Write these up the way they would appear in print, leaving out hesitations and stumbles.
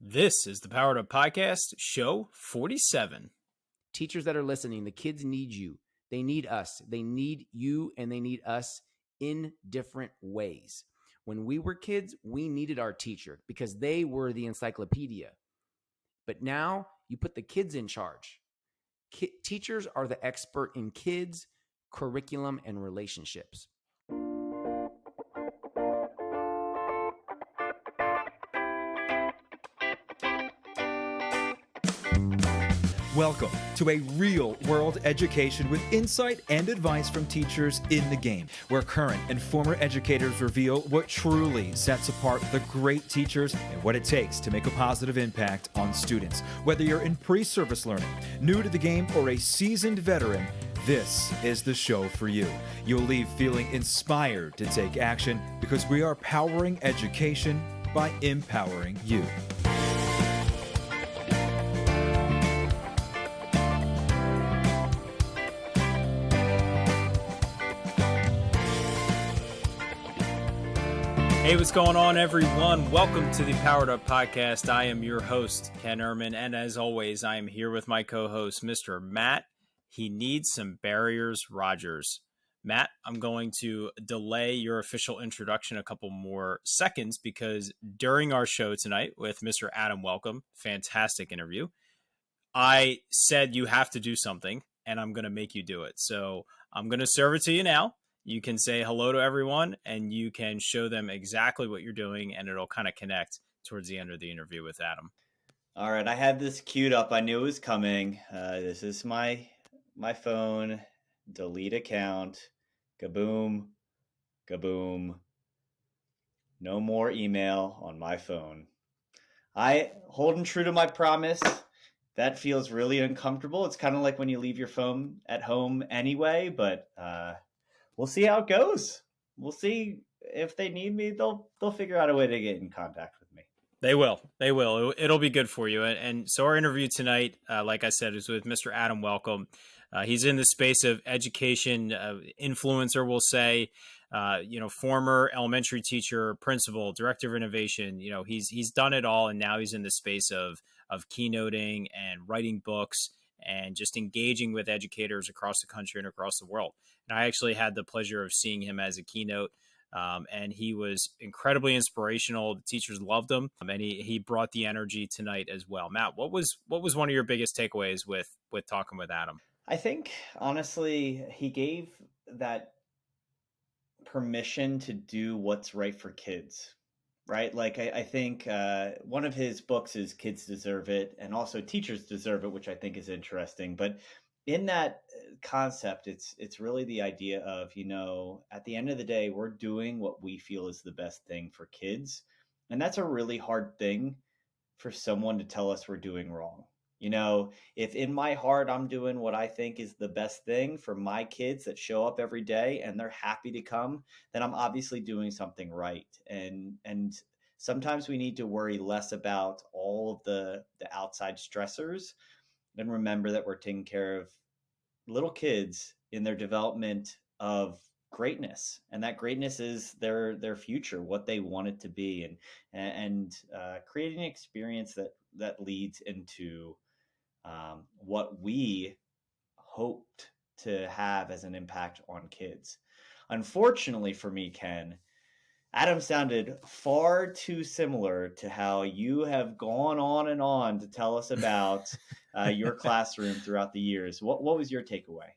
This is the Powered Up Podcast, show 47. Teachers that are listening, the kids need you. They need us. They need you and they need us in different ways. When we were kids, we needed our teacher because they were the encyclopedia. But now you put the kids in charge. Teachers are the expert in kids, curriculum, and relationships. Welcome to a real-world education with insight and advice from teachers in the game, where current and former educators reveal what truly sets apart the great teachers and what it takes to make a positive impact on students. Whether you're in pre-service learning, new to the game, or a seasoned veteran, this is the show for you. You'll leave feeling inspired to take action because we are powering education by empowering you. Hey, what's going on, everyone? Welcome to the Powered Up Podcast. I am your host, Ken Ehrman, and as always, I am here with my co-host, Mr. Matt. He needs some barriers, Rogers. Matt, I'm going to delay your official introduction a couple more seconds because during our show tonight with Mr. Adam Welcome, fantastic interview, I said you have to do something, and I'm going to make you do it. So I'm going to serve it to you now. You can say hello to everyone and you can show them exactly what you're doing, and it'll kind of connect towards the end of the interview with Adam. All right, I had this queued up. I knew it was coming. This is my phone. Delete account. Kaboom. Kaboom. No more email on my phone. Holding true to my promise. That feels really uncomfortable. It's kind of like when you leave your phone at home anyway, but we'll see how it goes. We'll see if they need me. They'll figure out a way to get in contact with me. They will. It'll be good for you. And so our interview tonight, like I said, is with Mr. Adam Welcome. He's in the space of education, influencer, we'll say, former elementary teacher, principal, director of innovation. He's done it all, and now he's in the space of keynoting and writing books and just engaging with educators across the country and across the world. And I actually had the pleasure of seeing him as a keynote, and he was incredibly inspirational. The teachers loved him, and he brought the energy tonight as well. Matt, what was one of your biggest takeaways with talking with Adam? I think, honestly, he gave that permission to do what's right for kids. Right? Like, I think one of his books is Kids Deserve It, and also Teachers Deserve It, which I think is interesting. But in that concept, it's really the idea of, at the end of the day, we're doing what we feel is the best thing for kids. And that's a really hard thing for someone to tell us we're doing wrong. If in my heart I'm doing what I think is the best thing for my kids that show up every day and they're happy to come, then I'm obviously doing something right. And sometimes we need to worry less about all of the outside stressors and remember that we're taking care of little kids in their development of greatness. And that greatness is their future, what they want it to be, and creating an experience that leads into what we hoped to have as an impact on kids. Unfortunately for me, Ken, Adam sounded far too similar to how you have gone on to tell us about your classroom throughout the years. What was your takeaway?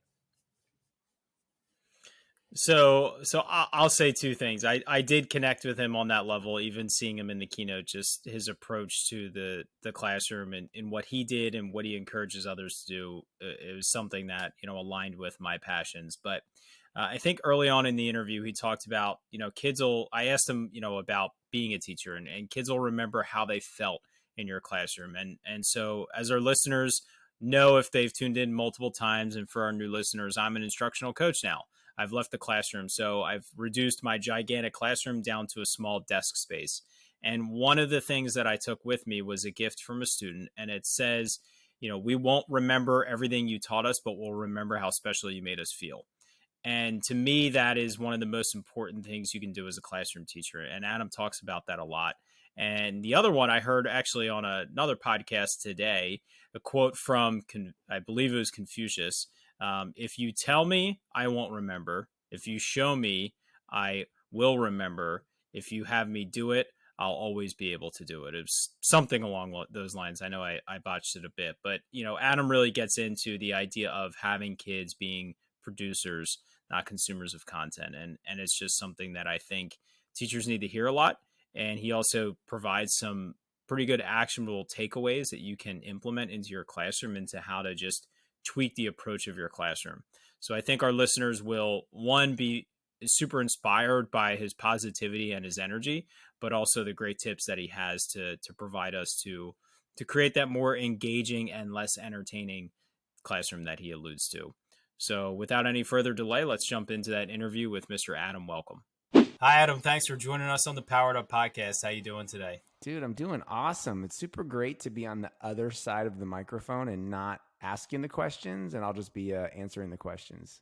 So I'll say two things. I did connect with him on that level, even seeing him in the keynote, just his approach to the classroom and what he did and what he encourages others to do. It was something that, aligned with my passions. But I think early on in the interview, he talked about, I asked him, about being a teacher, and kids will remember how they felt in your classroom. And so as our listeners know, if they've tuned in multiple times, and for our new listeners, I'm an instructional coach now. I've left the classroom. So I've reduced my gigantic classroom down to a small desk space. And one of the things that I took with me was a gift from a student. And it says, we won't remember everything you taught us, but we'll remember how special you made us feel. And to me, that is one of the most important things you can do as a classroom teacher. And Adam talks about that a lot. And the other one I heard actually on another podcast today, a quote from, I believe it was Confucius. If you tell me, I won't remember. If you show me, I will remember. If you have me do it, I'll always be able to do it. It's something along those lines. I know I botched it a bit, but Adam really gets into the idea of having kids being producers, not consumers of content, and it's just something that I think teachers need to hear a lot. And he also provides some pretty good actionable takeaways that you can implement into your classroom, into how to just tweak the approach of your classroom. So I think our listeners will, one, be super inspired by his positivity and his energy, but also the great tips that he has to provide us to create that more engaging and less entertaining classroom that he alludes to. So without any further delay, let's jump into that interview with Mr. Adam Welcome. Hi, Adam. Thanks for joining us on the Powered Up Podcast. How you doing today? Dude, I'm doing awesome. It's super great to be on the other side of the microphone and not asking the questions, and I'll just be answering the questions.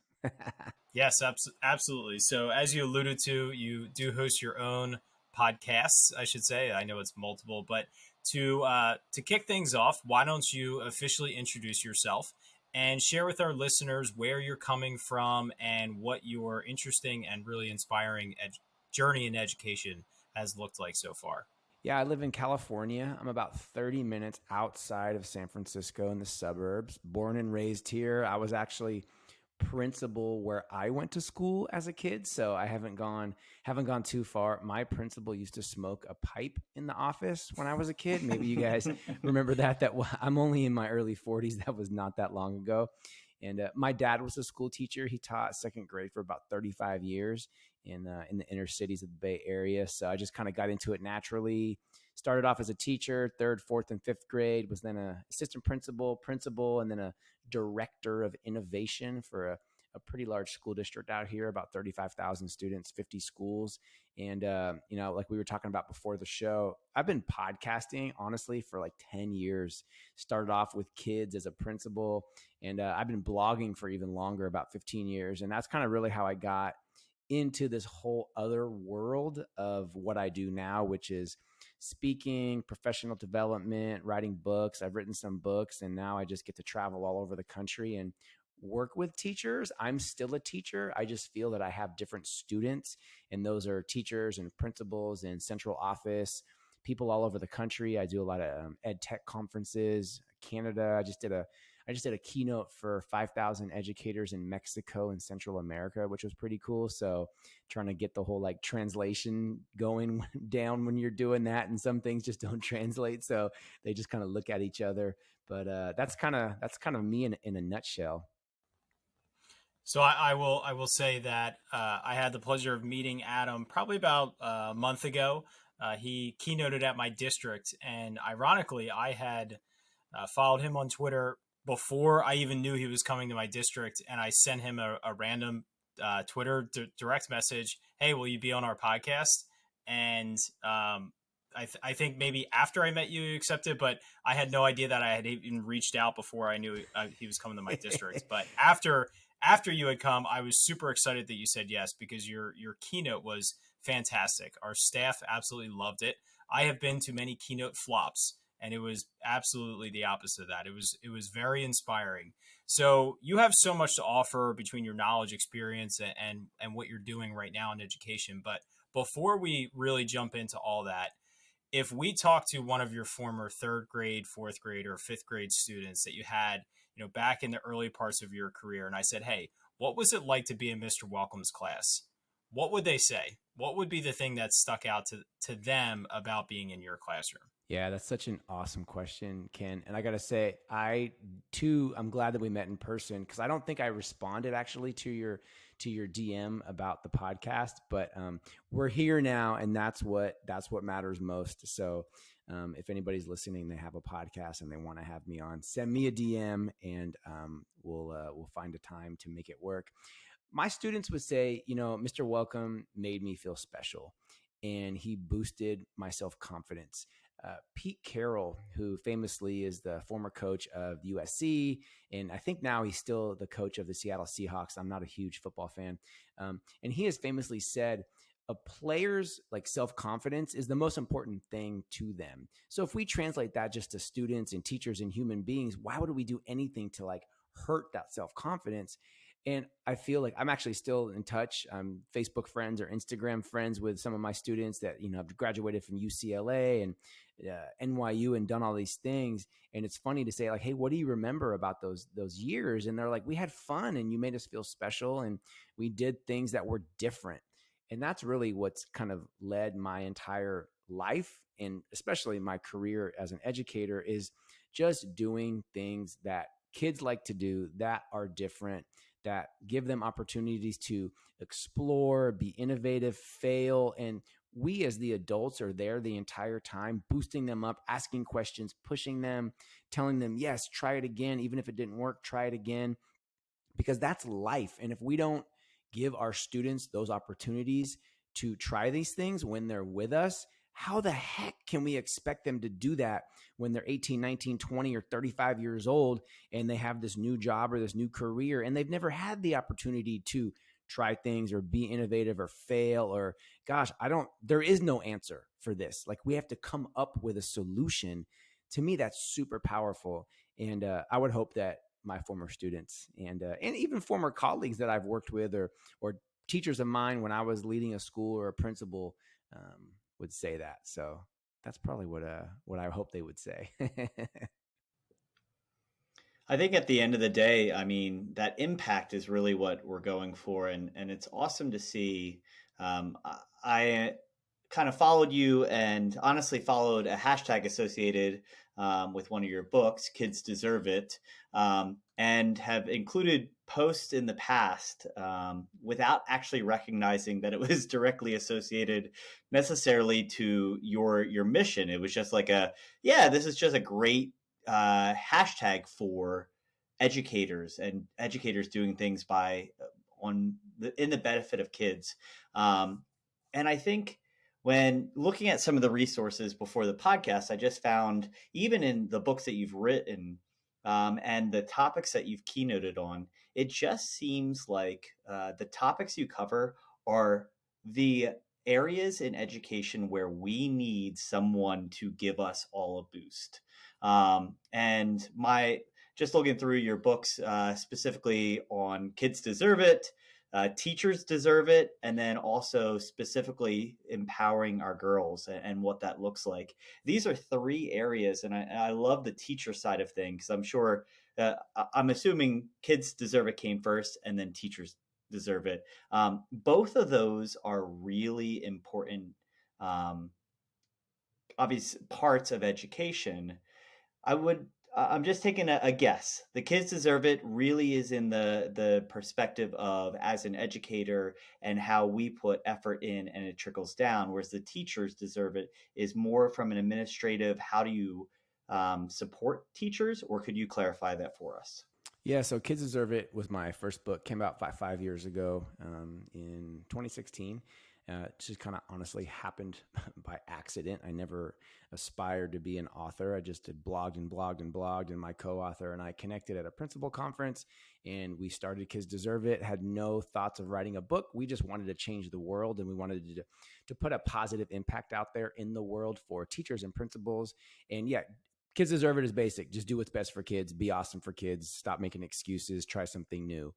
Yes, absolutely. So as you alluded to, you do host your own podcasts, I should say. I know it's multiple, but to kick things off, why don't you officially introduce yourself and share with our listeners where you're coming from and what your interesting and really inspiring journey in education has looked like so far. Yeah, I live in California. I'm about 30 minutes outside of San Francisco in the suburbs. Born and raised here. I was actually principal where I went to school as a kid, so I haven't gone too far. My principal used to smoke a pipe in the office when I was a kid. Maybe you guys remember that I'm only in my early 40s. That was not that long ago. And my dad was a school teacher. He taught second grade for about 35 years in the inner cities of the Bay Area. So I just kind of got into it naturally. Started off as a teacher, third, fourth, and fifth grade, was then an assistant principal, and then a director of innovation for a pretty large school district out here, about 35,000 students, 50 schools. And, like we were talking about before the show, I've been podcasting, honestly, for like 10 years. Started off with kids as a principal, and I've been blogging for even longer, about 15 years. And that's kind of really how I got into this whole other world of what I do now, which is speaking, professional development, writing books. I've written some books, and now I just get to travel all over the country and work with teachers. I'm still a teacher. I just feel that I have different students, and those are teachers and principals and central office people all over the country. I do a lot of ed tech conferences, Canada. I just did a keynote for 5,000 educators in Mexico and Central America, which was pretty cool. So trying to get the whole like translation going down when you're doing that, and some things just don't translate. So they just kind of look at each other. But that's kind of me in a nutshell. So I will say that I had the pleasure of meeting Adam probably about a month ago. He keynoted at my district, and ironically, I had followed him on Twitter before I even knew he was coming to my district, and I sent him a random Twitter direct message. Hey, will you be on our podcast? And I think maybe after I met you, you accepted, but I had no idea that I had even reached out before I knew he was coming to my district. But after you had come, I was super excited that you said yes, because your keynote was fantastic. Our staff absolutely loved it. I have been to many keynote flops, and it was absolutely the opposite of that. It was very inspiring. So you have so much to offer between your knowledge, experience, and what you're doing right now in education. But before we really jump into all that, if we talk to one of your former third grade, fourth grade, or fifth grade students that you had, back in the early parts of your career, and I said, hey, what was it like to be in Mr. Welcome's class? What would they say? What would be the thing that stuck out to them about being in your classroom? Yeah, that's such an awesome question, Ken. And I got to say, I'm glad that we met in person, because I don't think I responded actually to your DM about the podcast, but we're here now, and that's what matters most. So if anybody's listening, they have a podcast and they want to have me on, send me a DM, and we'll find a time to make it work. My students would say, Mr. Welcome made me feel special, and he boosted my self-confidence. Pete Carroll, who famously is the former coach of USC, and I think now he's still the coach of the Seattle Seahawks. I'm not a huge football fan. And he has famously said, a player's like self-confidence is the most important thing to them. So if we translate that just to students and teachers and human beings, why would we do anything to like hurt that self-confidence? And I feel like I'm actually still in touch. I'm Facebook friends or Instagram friends with some of my students that, have graduated from UCLA and NYU and done all these things. And it's funny to say like, hey, what do you remember about those years? And they're like, we had fun and you made us feel special and we did things that were different. And that's really what's kind of led my entire life and especially my career as an educator is just doing things that kids like to do that are different, that give them opportunities to explore, be innovative, fail. And we as the adults are there the entire time, boosting them up, asking questions, pushing them, telling them, yes, try it again. Even if it didn't work, try it again, because that's life. And if we don't give our students those opportunities to try these things when they're with us, how the heck can we expect them to do that when they're 18, 19, 20, or 35 years old and they have this new job or this new career and they've never had the opportunity to try things or be innovative or fail or gosh, there is no answer for this. Like we have to come up with a solution. To me, that's super powerful. And I would hope that my former students and even former colleagues that I've worked with or teachers of mine when I was leading a school or a principal would say that. So that's probably what I hope they would say. I think at the end of the day, I mean, that impact is really what we're going for. And it's awesome to see. I kind of followed you and honestly followed a hashtag associated with one of your books, Kids Deserve It, and have included posts in the past without actually recognizing that it was directly associated necessarily to your mission. It was just like this is just a great hashtag for educators and educators doing things in the benefit of kids. And I think when looking at some of the resources before the podcast, I just found even in the books that you've written and the topics that you've keynoted on, it just seems like the topics you cover are the areas in education where we need someone to give us all a boost. And just looking through your books, specifically on Kids Deserve It, Teachers Deserve It, and then also specifically empowering our girls and what that looks like. These are three areas, and I love the teacher side of things. I'm sure, I'm assuming Kids Deserve It came first, and then Teachers Deserve It. Both of those are really important, obvious parts of education. I'm just taking a guess. The Kids Deserve It really is in the perspective of as an educator and how we put effort in and it trickles down, whereas the Teachers Deserve It is more from an administrative, how do you support teachers, or could you clarify that for us? Yeah, so Kids Deserve It was my first book, came out 5 years ago in 2016. It just kind of honestly happened by accident. I never aspired to be an author. I just had blogged and blogged and blogged, and my co-author and I connected at a principal conference, and we started Kids Deserve It. Had no thoughts of writing a book. We just wanted to change the world, and we wanted to put a positive impact out there in the world for teachers and principals. And yeah, Kids Deserve It is basic. Just do what's best for kids. Be awesome for kids. Stop making excuses. Try something new.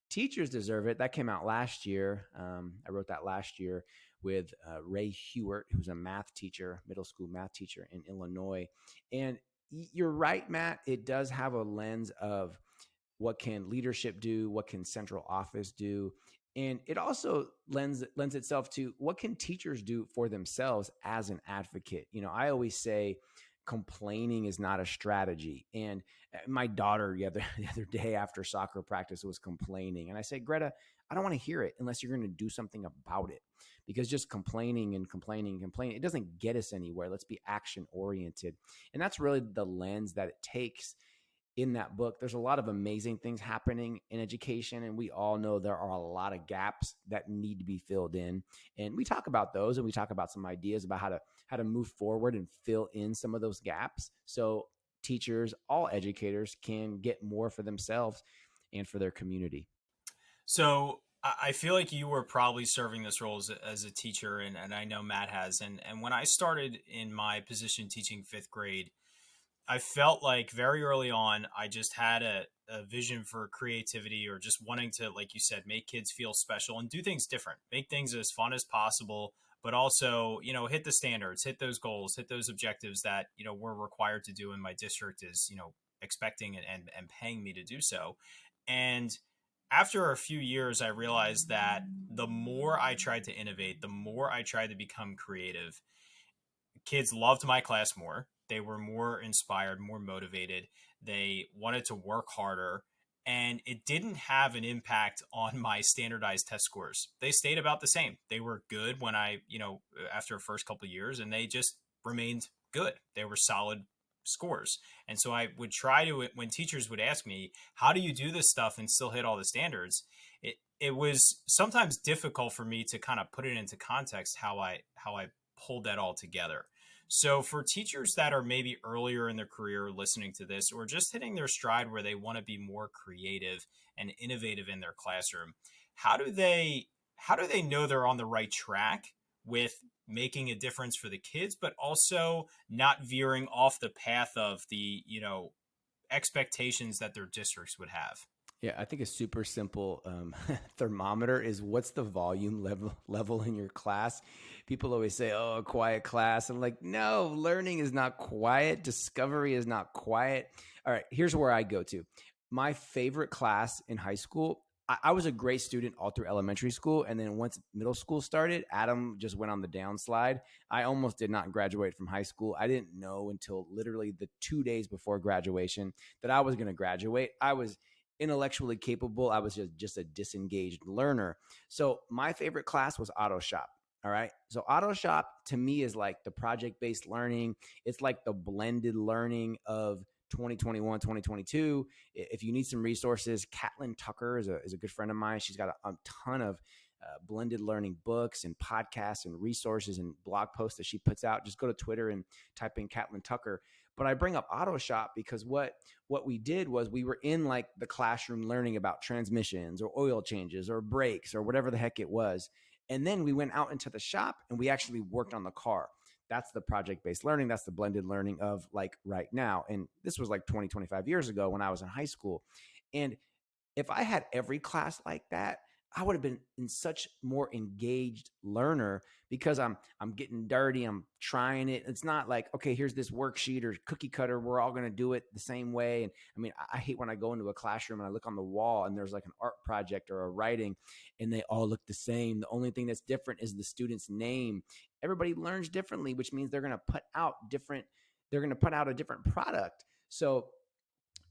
Teachers Deserve It. That came out last year. I wrote that last year with Ray Hewart, who's a math teacher, middle school math teacher in Illinois. And you're right, Matt. It does have a lens of what can leadership do? What can central office do? And it also lends itself to what can teachers do for themselves as an advocate? I always say complaining is not a strategy. And my daughter the other day after soccer practice was complaining. And I said, Greta, I don't want to hear it unless you're going to do something about it, because just complaining, it doesn't get us anywhere. Let's be action oriented. And that's really the lens that it takes in that book. There's a lot of amazing things happening in education, and we all know there are a lot of gaps that need to be filled in. And we talk about those, and we talk about some ideas about how to move forward and fill in some of those gaps so teachers, all educators, can get more for themselves and for their community. So I feel like you were probably serving this role as a teacher, and I know Matt has. And when I started in my position teaching fifth grade, I felt like very early on, I just had a vision for creativity or just wanting to, like you said, make kids feel special and do things different, make things as fun as possible, but also, hit the standards, hit those goals, hit those objectives that, we're required to do in my district is, expecting and paying me to do so. And after a few years, I realized that the more I tried to innovate, the more I tried to become creative, kids loved my class more. They were more inspired, more motivated. They wanted to work harder. And it didn't have an impact on my standardized test scores. They stayed about the same. They were good when after the first couple of years, and they just remained good. They were solid scores. And so I would try to, when teachers would ask me, how do you do this stuff and still hit all the standards? It was sometimes difficult for me to kind of put it into context how I pulled that all together. So for teachers that are maybe earlier in their career listening to this or just hitting their stride where they want to be more creative and innovative in their classroom, how do they know they're on the right track with making a difference for the kids, but also not veering off the path of the, expectations that their districts would have? Yeah, I think a super simple thermometer is what's the volume level in your class. People always say, "Oh, a quiet class." I'm like, no, learning is not quiet. Discovery is not quiet. All right, here's where I go to. My favorite class in high school. I was a great student all through elementary school, and then once middle school started, Adam just went on the downslide. I almost did not graduate from high school. I didn't know until literally the 2 days before graduation that I was going to graduate. I was intellectually capable. I was just a disengaged learner. So my favorite class was auto shop. All right. So auto shop to me is like the project-based learning. It's like the blended learning of 2021, 2022. If you need some resources, Catlin Tucker is a good friend of mine. She's got a ton of blended learning books and podcasts and resources and blog posts that she puts out. Just go to Twitter and type in Catlin Tucker. But I bring up auto shop because what we did was we were in like the classroom learning about transmissions or oil changes or brakes or whatever the heck it was. And then we went out into the shop and we actually worked on the car. That's the project-based learning. That's the blended learning of like right now. And this was like 20, 25 years ago when I was in high school. And if I had every class like that, I would have been in such more engaged learner because I'm getting dirty. I'm trying it. It's not like, okay, here's this worksheet or cookie cutter. We're all going to do it the same way. And I mean, I hate when I go into a classroom and I look on the wall and there's like an art project or a writing and they all look the same. The only thing that's different is the student's name. Everybody learns differently, which means they're going to put out a different product. So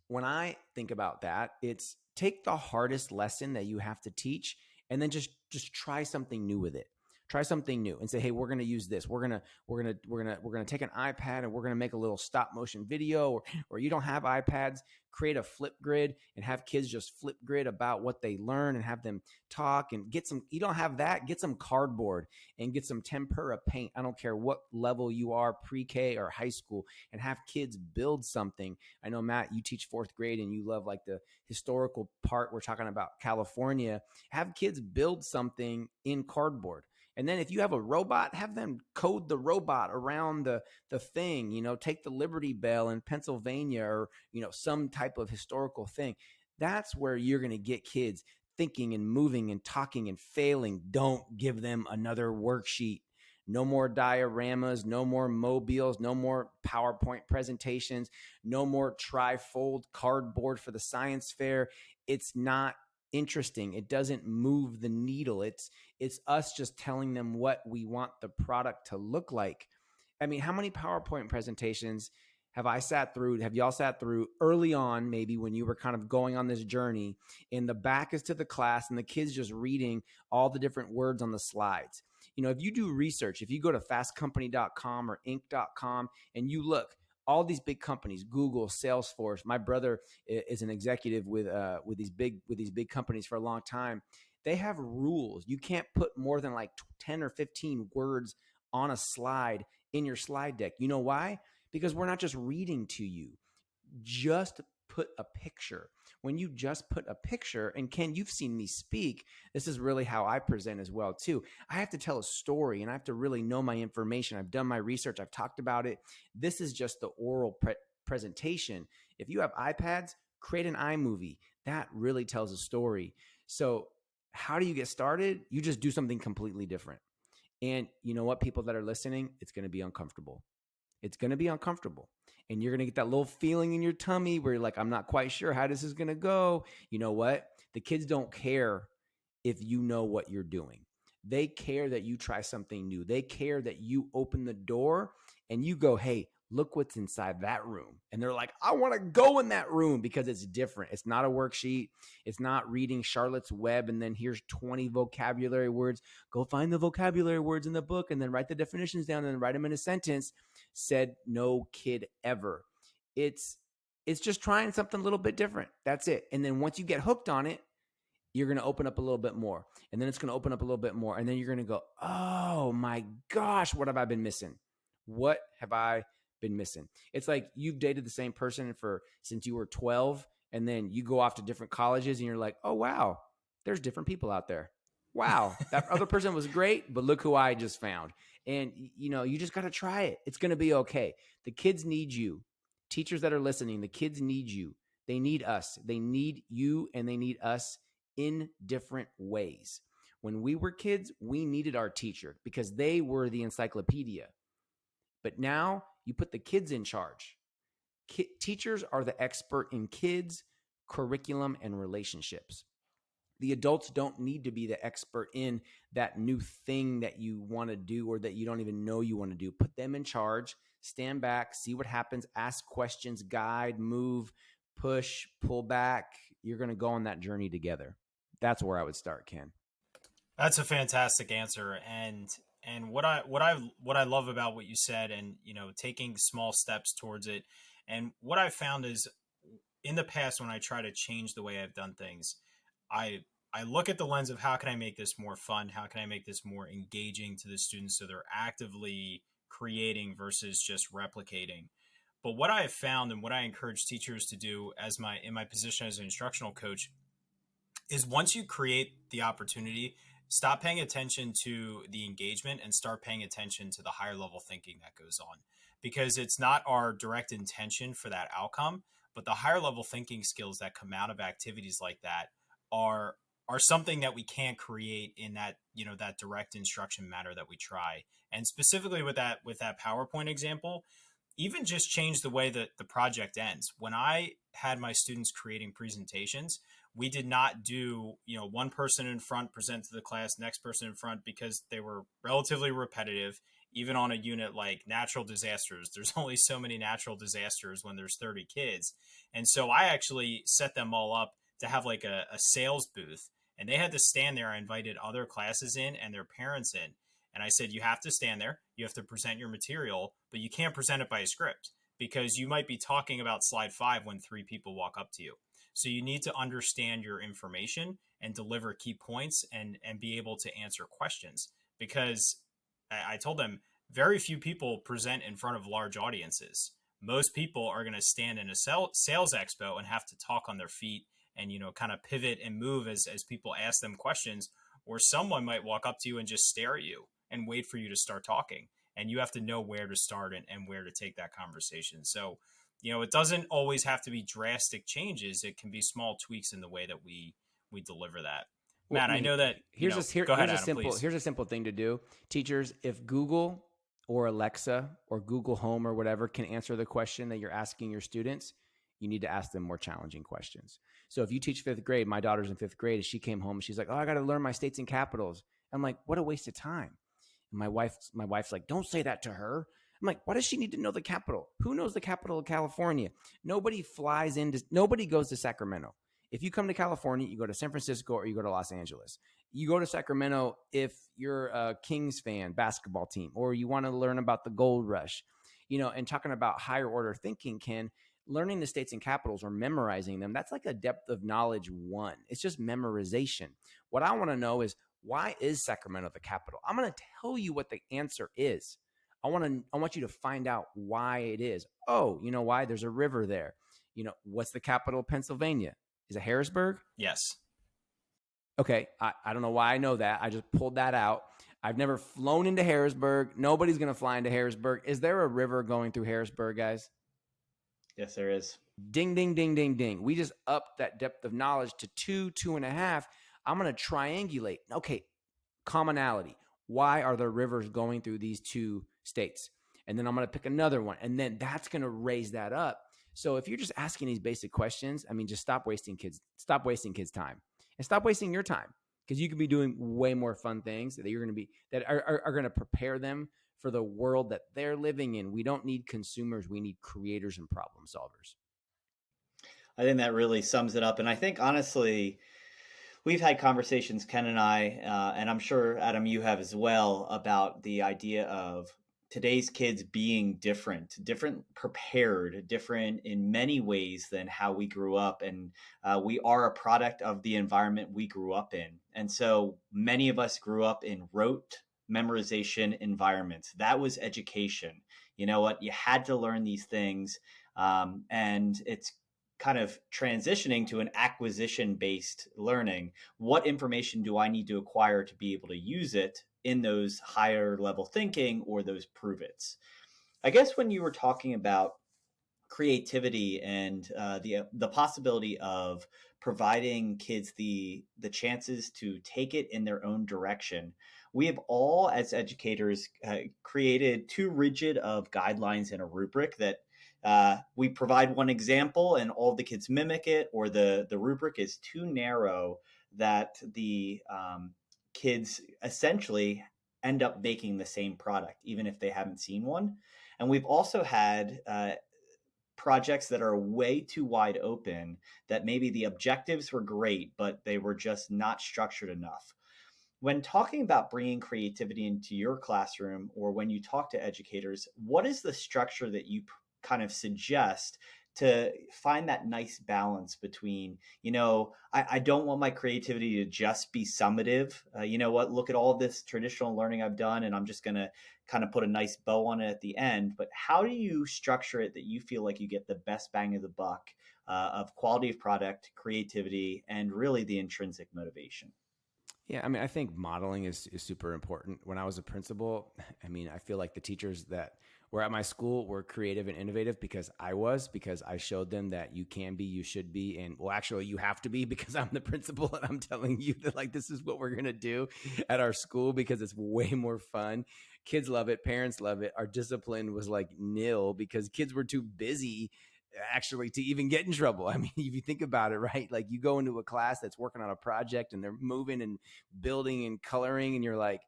when I think about that, it's take the hardest lesson that you have to teach and then just try something new with it. Try something new and say, hey, we're going to use this. We're going to take an iPad and we're going to make a little stop motion video, or you don't have iPads, create a flip grid and have kids just flip grid about what they learn and have them talk and get some, you don't have that, get some cardboard and get some tempera paint. I don't care what level you are, pre-K or high school, and have kids build something. I know, Matt, you teach fourth grade and you love like the historical part. We're talking about California. Have kids build something in cardboard. And then if you have a robot, have them code the robot around the thing, take the Liberty Bell in Pennsylvania or, some type of historical thing. That's where you're going to get kids thinking and moving and talking and failing. Don't give them another worksheet. No more dioramas, no more mobiles, no more PowerPoint presentations, no more tri-fold cardboard for the science fair. It's not interesting. It doesn't move the needle. It's us just telling them what we want the product to look like. I mean, how many PowerPoint presentations have y'all sat through early on, maybe when you were kind of going on this journey, and the back is to the class and the kids just reading all the different words on the slides? If you do research, if you go to fastcompany.com or inc.com and you look, all these big companies, Google, Salesforce. My brother is an executive with these big companies for a long time. They have rules. You can't put more than like 10 or 15 words on a slide in your slide deck. You know why? Because we're not just reading to you. Just put a picture. When you just put a picture, and Ken, you've seen me speak. This is really how I present as well too. I have to tell a story and I have to really know my information. I've done my research. I've talked about it. This is just the oral presentation. If you have iPads, create an iMovie. That really tells a story. So how do you get started? You just do something completely different. And you know what, people that are listening, it's going to be uncomfortable. It's going to be uncomfortable. And you're going to get that little feeling in your tummy where you're like, I'm not quite sure how this is going to go. You know what? The kids don't care if you know what you're doing. They care that you try something new. They care that you open the door and you go, hey, look what's inside that room. And they're like, I want to go in that room because it's different. It's not a worksheet. It's not reading Charlotte's Web and then here's 20 vocabulary words. Go find the vocabulary words in the book and then write the definitions down and then write them in a sentence. Said no kid ever. It's just trying something a little bit different. That's it. And then once you get hooked on it, you're going to open up a little bit more. And then it's going to open up a little bit more. And then you're going to go, oh my gosh, what have I been missing? What have I been missing? It's like you've dated the same person since you were 12. And then you go off to different colleges and you're like, oh, wow, there's different people out there. Wow, that other person was great, but look who I just found. And, you just got to try it. It's going to be okay. The kids need you. Teachers that are listening, the kids need you. They need us. They need you and they need us in different ways. When we were kids, we needed our teacher because they were the encyclopedia. But now you put the kids in charge. Teachers are the expert in kids, curriculum, and relationships. The adults don't need to be the expert in that new thing that you want to do or that you don't even know you want to do. Put them in charge, stand back, see what happens, ask questions, guide, move, push, pull back. You're going to go on that journey together. That's where I would start, Ken. That's a fantastic answer. And what I love about what you said and, taking small steps towards it. And what I found is in the past, when I try to change the way I've done things, I look at the lens of how can I make this more fun? How can I make this more engaging to the students so they're actively creating versus just replicating? But what I have found and what I encourage teachers to do in my position as an instructional coach is once you create the opportunity, stop paying attention to the engagement and start paying attention to the higher level thinking that goes on, because it's not our direct intention for that outcome, but the higher level thinking skills that come out of activities like that are something that we can't create in that, that direct instruction matter that we try. And specifically with that PowerPoint example, even just change the way that the project ends. When I had my students creating presentations, we did not do, one person in front present to the class, next person in front, because they were relatively repetitive. Even on a unit like natural disasters, there's only so many natural disasters when there's 30 kids. And so I actually set them all up to have like a sales booth, and they had to stand there. I invited other classes in and their parents in. And I said, you have to stand there, you have to present your material, but you can't present it by a script because you might be talking about slide 5 when 3 people walk up to you. So you need to understand your information and deliver key points and be able to answer questions, because I told them very few people present in front of large audiences. Most people are going to stand in a sales expo and have to talk on their feet and, kind of pivot and move as people ask them questions, or someone might walk up to you and just stare at you and wait for you to start talking. And you have to know where to start and where to take that conversation. So, it doesn't always have to be drastic changes. It can be small tweaks in the way that we deliver that. Well, Matt, I know that. Here's Go ahead, Adam, please. Here's a simple thing to do. Teachers, if Google or Alexa or Google Home or whatever can answer the question that you're asking your students, you need to ask them more challenging questions. So if you teach 5th grade, my daughter's in 5th grade, she came home and she's like, oh, I got to learn my states and capitals. I'm like, what a waste of time. And my wife's like, don't say that to her. I'm like, why does she need to know the capital? Who knows the capital of California? Nobody goes to Sacramento. If you come to California, you go to San Francisco or you go to Los Angeles. You go to Sacramento if you're a Kings fan, basketball team, or you want to learn about the gold rush, and talking about higher order thinking, Ken, learning the states and capitals or memorizing them, that's like a depth of knowledge 1. It's just memorization. What I want to know is, why is Sacramento the capital? I'm going to tell you what the answer is. I want you to find out why it is. Oh, you know why? There's a river there. What's the capital of Pennsylvania? Is it Harrisburg? Yes. Okay, I don't know why I know that. I just pulled that out. I've never flown into Harrisburg. Nobody's going to fly into Harrisburg. Is there a river going through Harrisburg, guys? Yes, there is. Ding, ding, ding, ding, ding. We just upped that depth of knowledge to 2.5. I'm going to triangulate. Okay, commonality. Why are there rivers going through these two states? And then I'm going to pick another one. And then that's going to raise that up. So if you're just asking these basic questions, I mean, just stop wasting kids' time and stop wasting your time, because you could be doing way more fun things that are going to prepare them for the world that they're living in. We don't need consumers. We need creators and problem solvers. I think that really sums it up. And I think, honestly, we've had conversations, Ken and I, and I'm sure, Adam, you have as well, about the idea of today's kids being different prepared, different in many ways than how we grew up. And we are a product of the environment we grew up in. And so many of us grew up in rote memorization environments. That was education. You know what? You had to learn these things. And it's kind of transitioning to an acquisition-based learning. What information do I need to acquire to be able to use it in those higher level thinking or those prove-its? I guess when you were talking about creativity and the possibility of providing kids the chances to take it in their own direction, we have all, as educators, created too rigid of guidelines and a rubric that we provide one example and all the kids mimic it, or the rubric is too narrow that the kids essentially end up making the same product, even if they haven't seen one. And we've also had projects that are way too wide open, that maybe the objectives were great, but they were just not structured enough. When talking about bringing creativity into your classroom, or when you talk to educators, what is the structure that you kind of suggest to find that nice balance between, I don't want my creativity to just be summative. Look at all this traditional learning I've done, and I'm just going to kind of put a nice bow on it at the end. But how do you structure it that you feel like you get the best bang of the buck of quality of product, creativity, and really the intrinsic motivation? Yeah, I mean, I think modeling is super important. When I was a principal, I mean, I feel like the teachers that were at my school were creative and innovative because I showed them that you can be, you should be, and well, actually you have to be, because I'm the principal and I'm telling you that, like, this is what we're going to do at our school because it's way more fun. Kids love it. Parents love it. Our discipline was like nil because kids were too busy actually to even get in trouble. I mean, if you think about it, right? Like, you go into a class that's working on a project and they're moving and building and coloring, and you're like,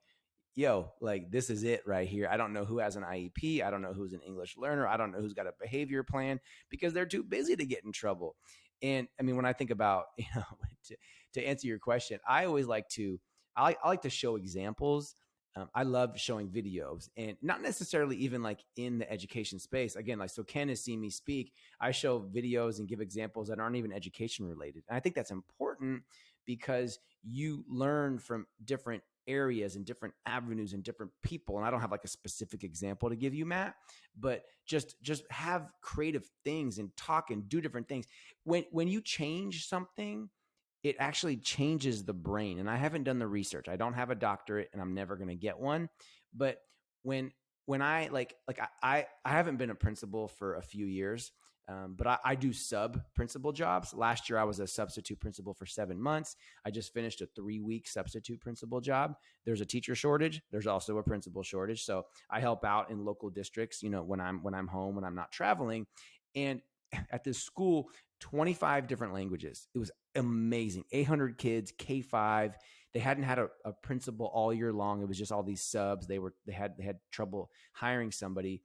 yo, like, this is it right here. I don't know who has an IEP. I don't know who's an English learner. I don't know who's got a behavior plan, because they're too busy to get in trouble. And I mean, when I think about, to answer your question, I always like to, I like to show examples. I love showing videos, and not necessarily even like in the education space. Again, like, so Ken has seen me speak. I show videos and give examples that aren't even education related. And I think that's important because you learn from different areas and different avenues and different people. And I don't have like a specific example to give you, Matt, but just have creative things and talk and do different things. When you change something, it actually changes the brain. And I haven't done the research. I don't have a doctorate and I'm never going to get one. But when I I haven't been a principal for a few years, but I do sub principal jobs. Last year, I was a substitute principal for 7 months. I just finished a 3-week substitute principal job. There's a teacher shortage. There's also a principal shortage. So I help out in local districts, when I'm home, when I'm not traveling. And at this school, 25 different languages. It was amazing. 800 kids, K-5. They hadn't had a principal all year long. It was just all these subs. They had trouble hiring somebody.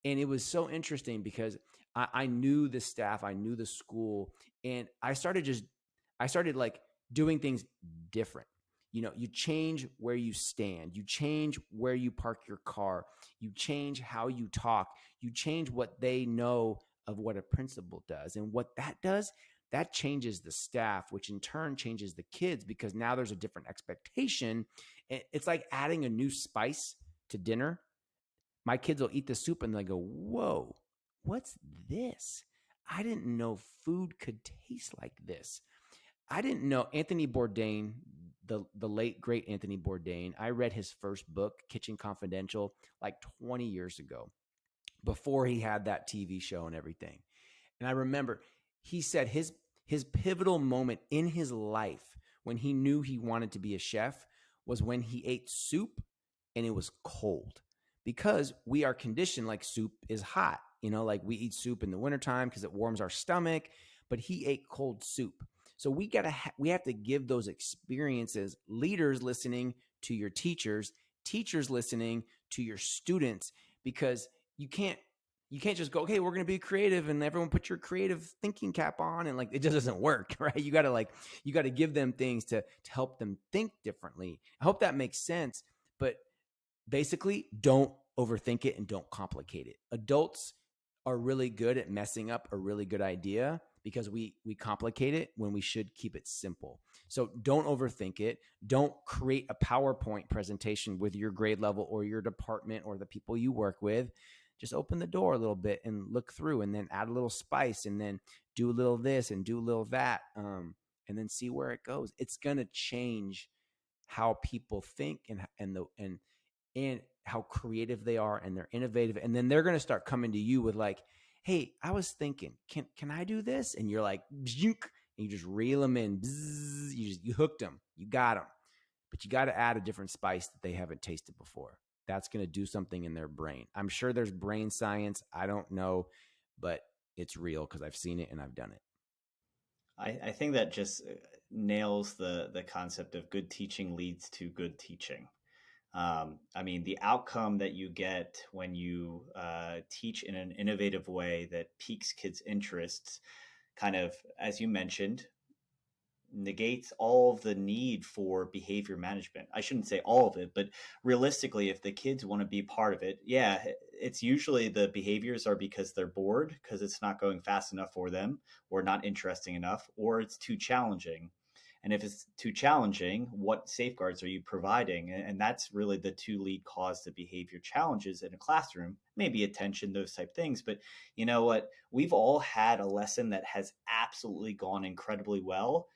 And it was so interesting because I knew the staff, I knew the school, and I started like doing things different. You change where you stand, you change where you park your car, you change how you talk, you change what they know of what a principal does. And what that does, that changes the staff, which in turn changes the kids, because now there's a different expectation. It's like adding a new spice to dinner. My kids will eat the soup and they go, whoa, what's this? I didn't know food could taste like this. I didn't know Anthony Bourdain, the late great Anthony Bourdain. I read his first book, Kitchen Confidential, like 20 years ago, before he had that TV show and everything. And I remember he said his pivotal moment in his life when he knew he wanted to be a chef was when he ate soup and it was cold, because we are conditioned like soup is hot. Like we eat soup in the wintertime because it warms our stomach, but he ate cold soup. So we have to give those experiences, leaders listening to your teachers listening to your students, because you can't just go, okay, we're going to be creative and everyone put your creative thinking cap on, and like it just doesn't work, right? You got to give them things to help them think differently. I hope that makes sense, but basically don't overthink it and don't complicate it. Adults are really good at messing up a really good idea because we complicate it when we should keep it simple. So don't overthink it. Don't create a PowerPoint presentation with your grade level or your department or the people you work with. Just open the door a little bit and look through, and then add a little spice, and then do a little this and do a little that, and then see where it goes. It's going to change how people think and how creative they are, and they're innovative. And then they're going to start coming to you with like, hey, I was thinking, can I do this? And you're like, and you just reel them in. You hooked them. You got them. But you got to add a different spice that they haven't tasted before. That's going to do something in their brain. I'm sure there's brain science. I don't know, but it's real because I've seen it and I've done it. I think that just nails the concept of good teaching leads to good teaching. I mean, the outcome that you get when you teach in an innovative way that piques kids' interests, kind of, as you mentioned, negates all of the need for behavior management. I shouldn't say all of it, but realistically, if the kids want to be part of it, yeah, it's usually the behaviors are because they're bored, because it's not going fast enough for them, or not interesting enough, or it's too challenging. And if it's too challenging, what safeguards are you providing? And that's really the two lead cause to behavior challenges in a classroom, maybe attention, those type things. But you know what? We've all had a lesson that has absolutely gone incredibly well,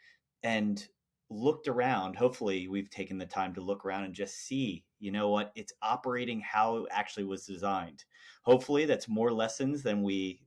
and looked around. Hopefully we've taken the time to look around and just see, you know what, it's operating how it actually was designed. Hopefully that's more lessons than we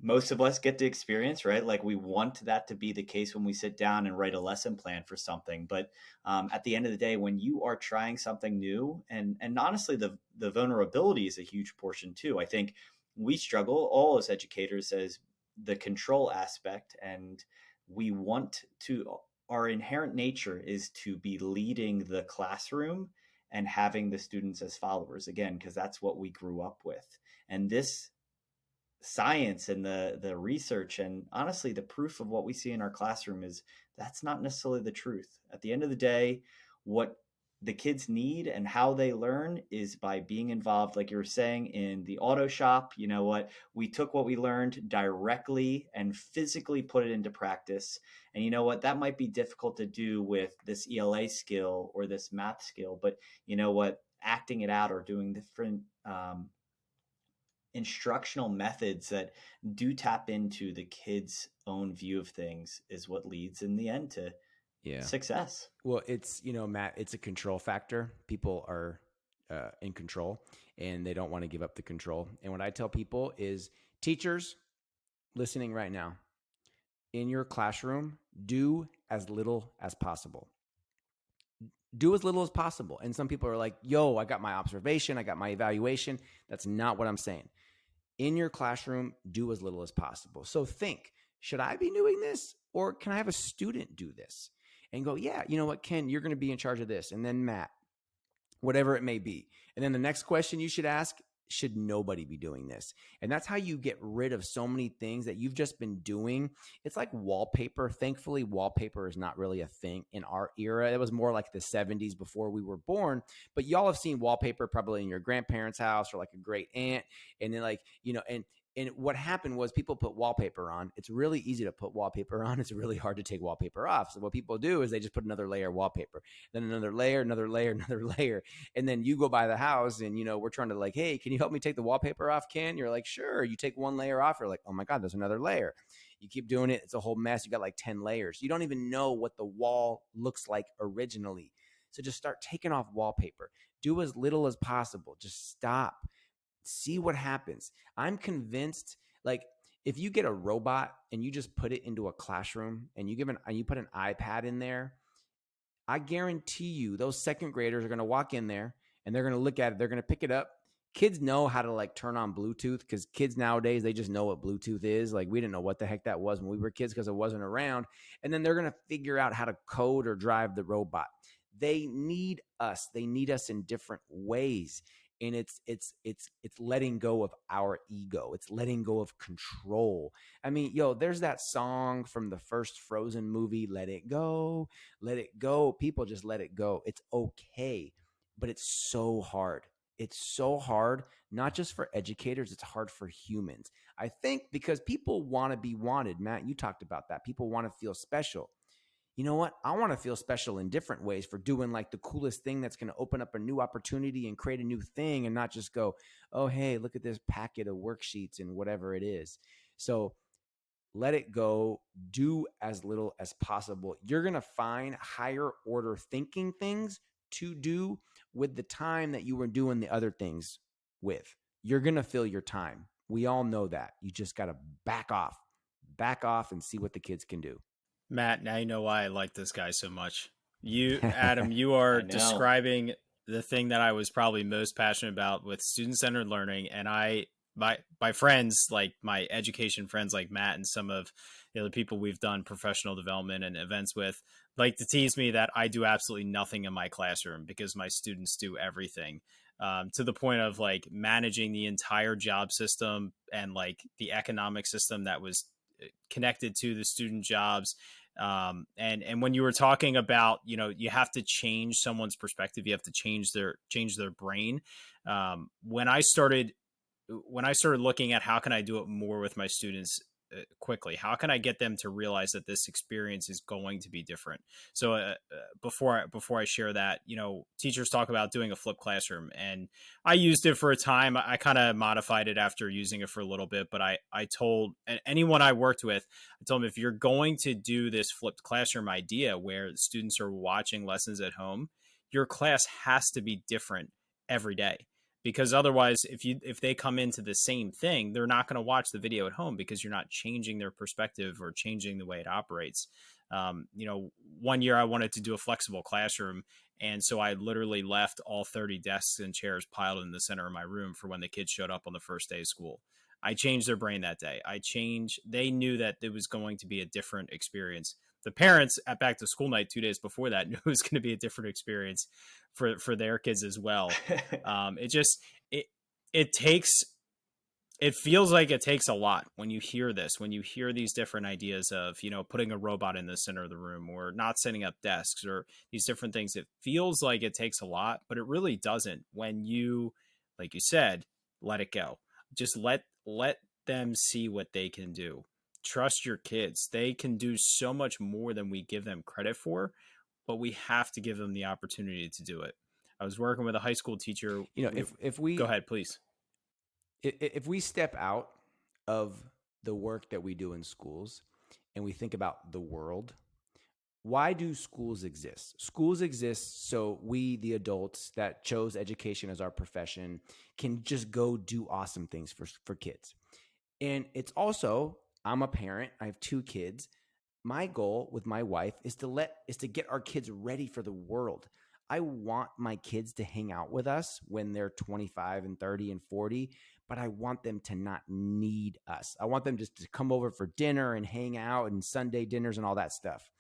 most of us get to experience, right? Like we want that to be the case when we sit down and write a lesson plan for something. But at the end of the day, when you are trying something new, and honestly, the vulnerability is a huge portion too. I think we struggle all as educators as the control aspect, and we want to, our inherent nature is to be leading the classroom and having the students as followers, again, because that's what we grew up with. And this science and the research and honestly the proof of what we see in our classroom is that's not necessarily the truth. At the end of the day, what the kids need and how they learn is by being involved, like you were saying, in the auto shop. You know what, we took what we learned directly and physically put it into practice. And you know what, that might be difficult to do with this ELA skill or this math skill, but you know what, acting it out or doing different instructional methods that do tap into the kids' own view of things is what leads in the end to success. Well, it's, Matt, it's a control factor. People are in control and they don't want to give up the control. And what I tell people is, teachers listening right now, in your classroom, do as little as possible. Do as little as possible. And some people are like, yo, I got my observation, I got my evaluation. That's not what I'm saying. In your classroom, do as little as possible. So think, should I be doing this, or can I have a student do this? And go, yeah, you know what, Ken, you're going to be in charge of this. And then Matt, whatever it may be. And then the next question you should ask, should nobody be doing this? And that's how you get rid of so many things that you've just been doing. It's like wallpaper. Thankfully, wallpaper is not really a thing in our era. It was more like the 70s before we were born. But y'all have seen wallpaper probably in your grandparents' house or like a great aunt. And then and And what happened was people put wallpaper on. It's really easy to put wallpaper on. It's really hard to take wallpaper off. So what people do is they just put another layer of wallpaper, then another layer, another layer, another layer. And then you go by the house and, we're trying to like, hey, can you help me take the wallpaper off, Ken? You're like, sure. You take one layer off. You're like, oh my God, there's another layer. You keep doing it. It's a whole mess. You got like 10 layers. You don't even know what the wall looks like originally. So just start taking off wallpaper. Do as little as possible. Just stop. See what happens. I'm convinced, like, if you get a robot and you just put it into a classroom and you put an iPad in there, I guarantee you those second graders are going to walk in there and they're going to look at it. They're going to pick it up. Kids know how to like turn on Bluetooth, because kids nowadays, they just know what Bluetooth is. Like, we didn't know what the heck that was when we were kids because it wasn't around. And then they're going to figure out how to code or drive the robot. They need us. They need us in different ways. And it's letting go of our ego. It's letting go of control. I mean, there's that song from the first Frozen movie, Let It Go, let it go. People just let it go. It's okay. But it's so hard. It's so hard, not just for educators, it's hard for humans. I think because people want to be wanted. Matt, you talked about that. People want to feel special. You know what? I want to feel special in different ways for doing like the coolest thing that's going to open up a new opportunity and create a new thing, and not just go, oh, hey, look at this packet of worksheets and whatever it is. So let it go. Do as little as possible. You're going to find higher order thinking things to do with the time that you were doing the other things with. You're going to fill your time. We all know that. You just got to back off and see what the kids can do. Matt, now you know why I like this guy so much. Adam, you are describing the thing that I was probably most passionate about with student-centered learning. And my friends, like my education friends like Matt and some of the other people we've done professional development and events with, like to tease me that I do absolutely nothing in my classroom because my students do everything, to the point of like managing the entire job system and like the economic system that was connected to the student jobs. And when you were talking about, you have to change someone's perspective, you have to change their brain. When I started looking at how can I do it more with my students quickly, how can I get them to realize that this experience is going to be different? So before I share that, teachers talk about doing a flipped classroom, and I used it for a time. I kind of modified it after using it for a little bit, but I told anyone I worked with, I told them, if you're going to do this flipped classroom idea where students are watching lessons at home, your class has to be different every day. Because otherwise, if they come into the same thing, they're not going to watch the video at home because you're not changing their perspective or changing the way it operates. One year I wanted to do a flexible classroom, and so I literally left all 30 desks and chairs piled in the center of my room for when the kids showed up on the first day of school. I changed their brain that day. They knew that it was going to be a different experience. The parents at back to school night 2 days before that knew it was going to be a different experience for their kids as well. It feels like it takes a lot when you hear these different ideas of, putting a robot in the center of the room or not setting up desks or these different things. It feels like it takes a lot, but it really doesn't when you, like you said, let it go. Just let them see what they can do. Trust your kids. They can do so much more than we give them credit for, but we have to give them the opportunity to do it. I was working with a high school teacher. If we go ahead, please. If we step out of the work that we do in schools and we think about the world, why do schools exist? Schools exist so we, the adults that chose education as our profession, can just go do awesome things for kids. And it's also, I'm a parent. I have 2 kids. My goal with my wife is to get our kids ready for the world. I want my kids to hang out with us when they're 25 and 30 and 40, but I want them to not need us. I want them just to come over for dinner and hang out and Sunday dinners and all that stuff.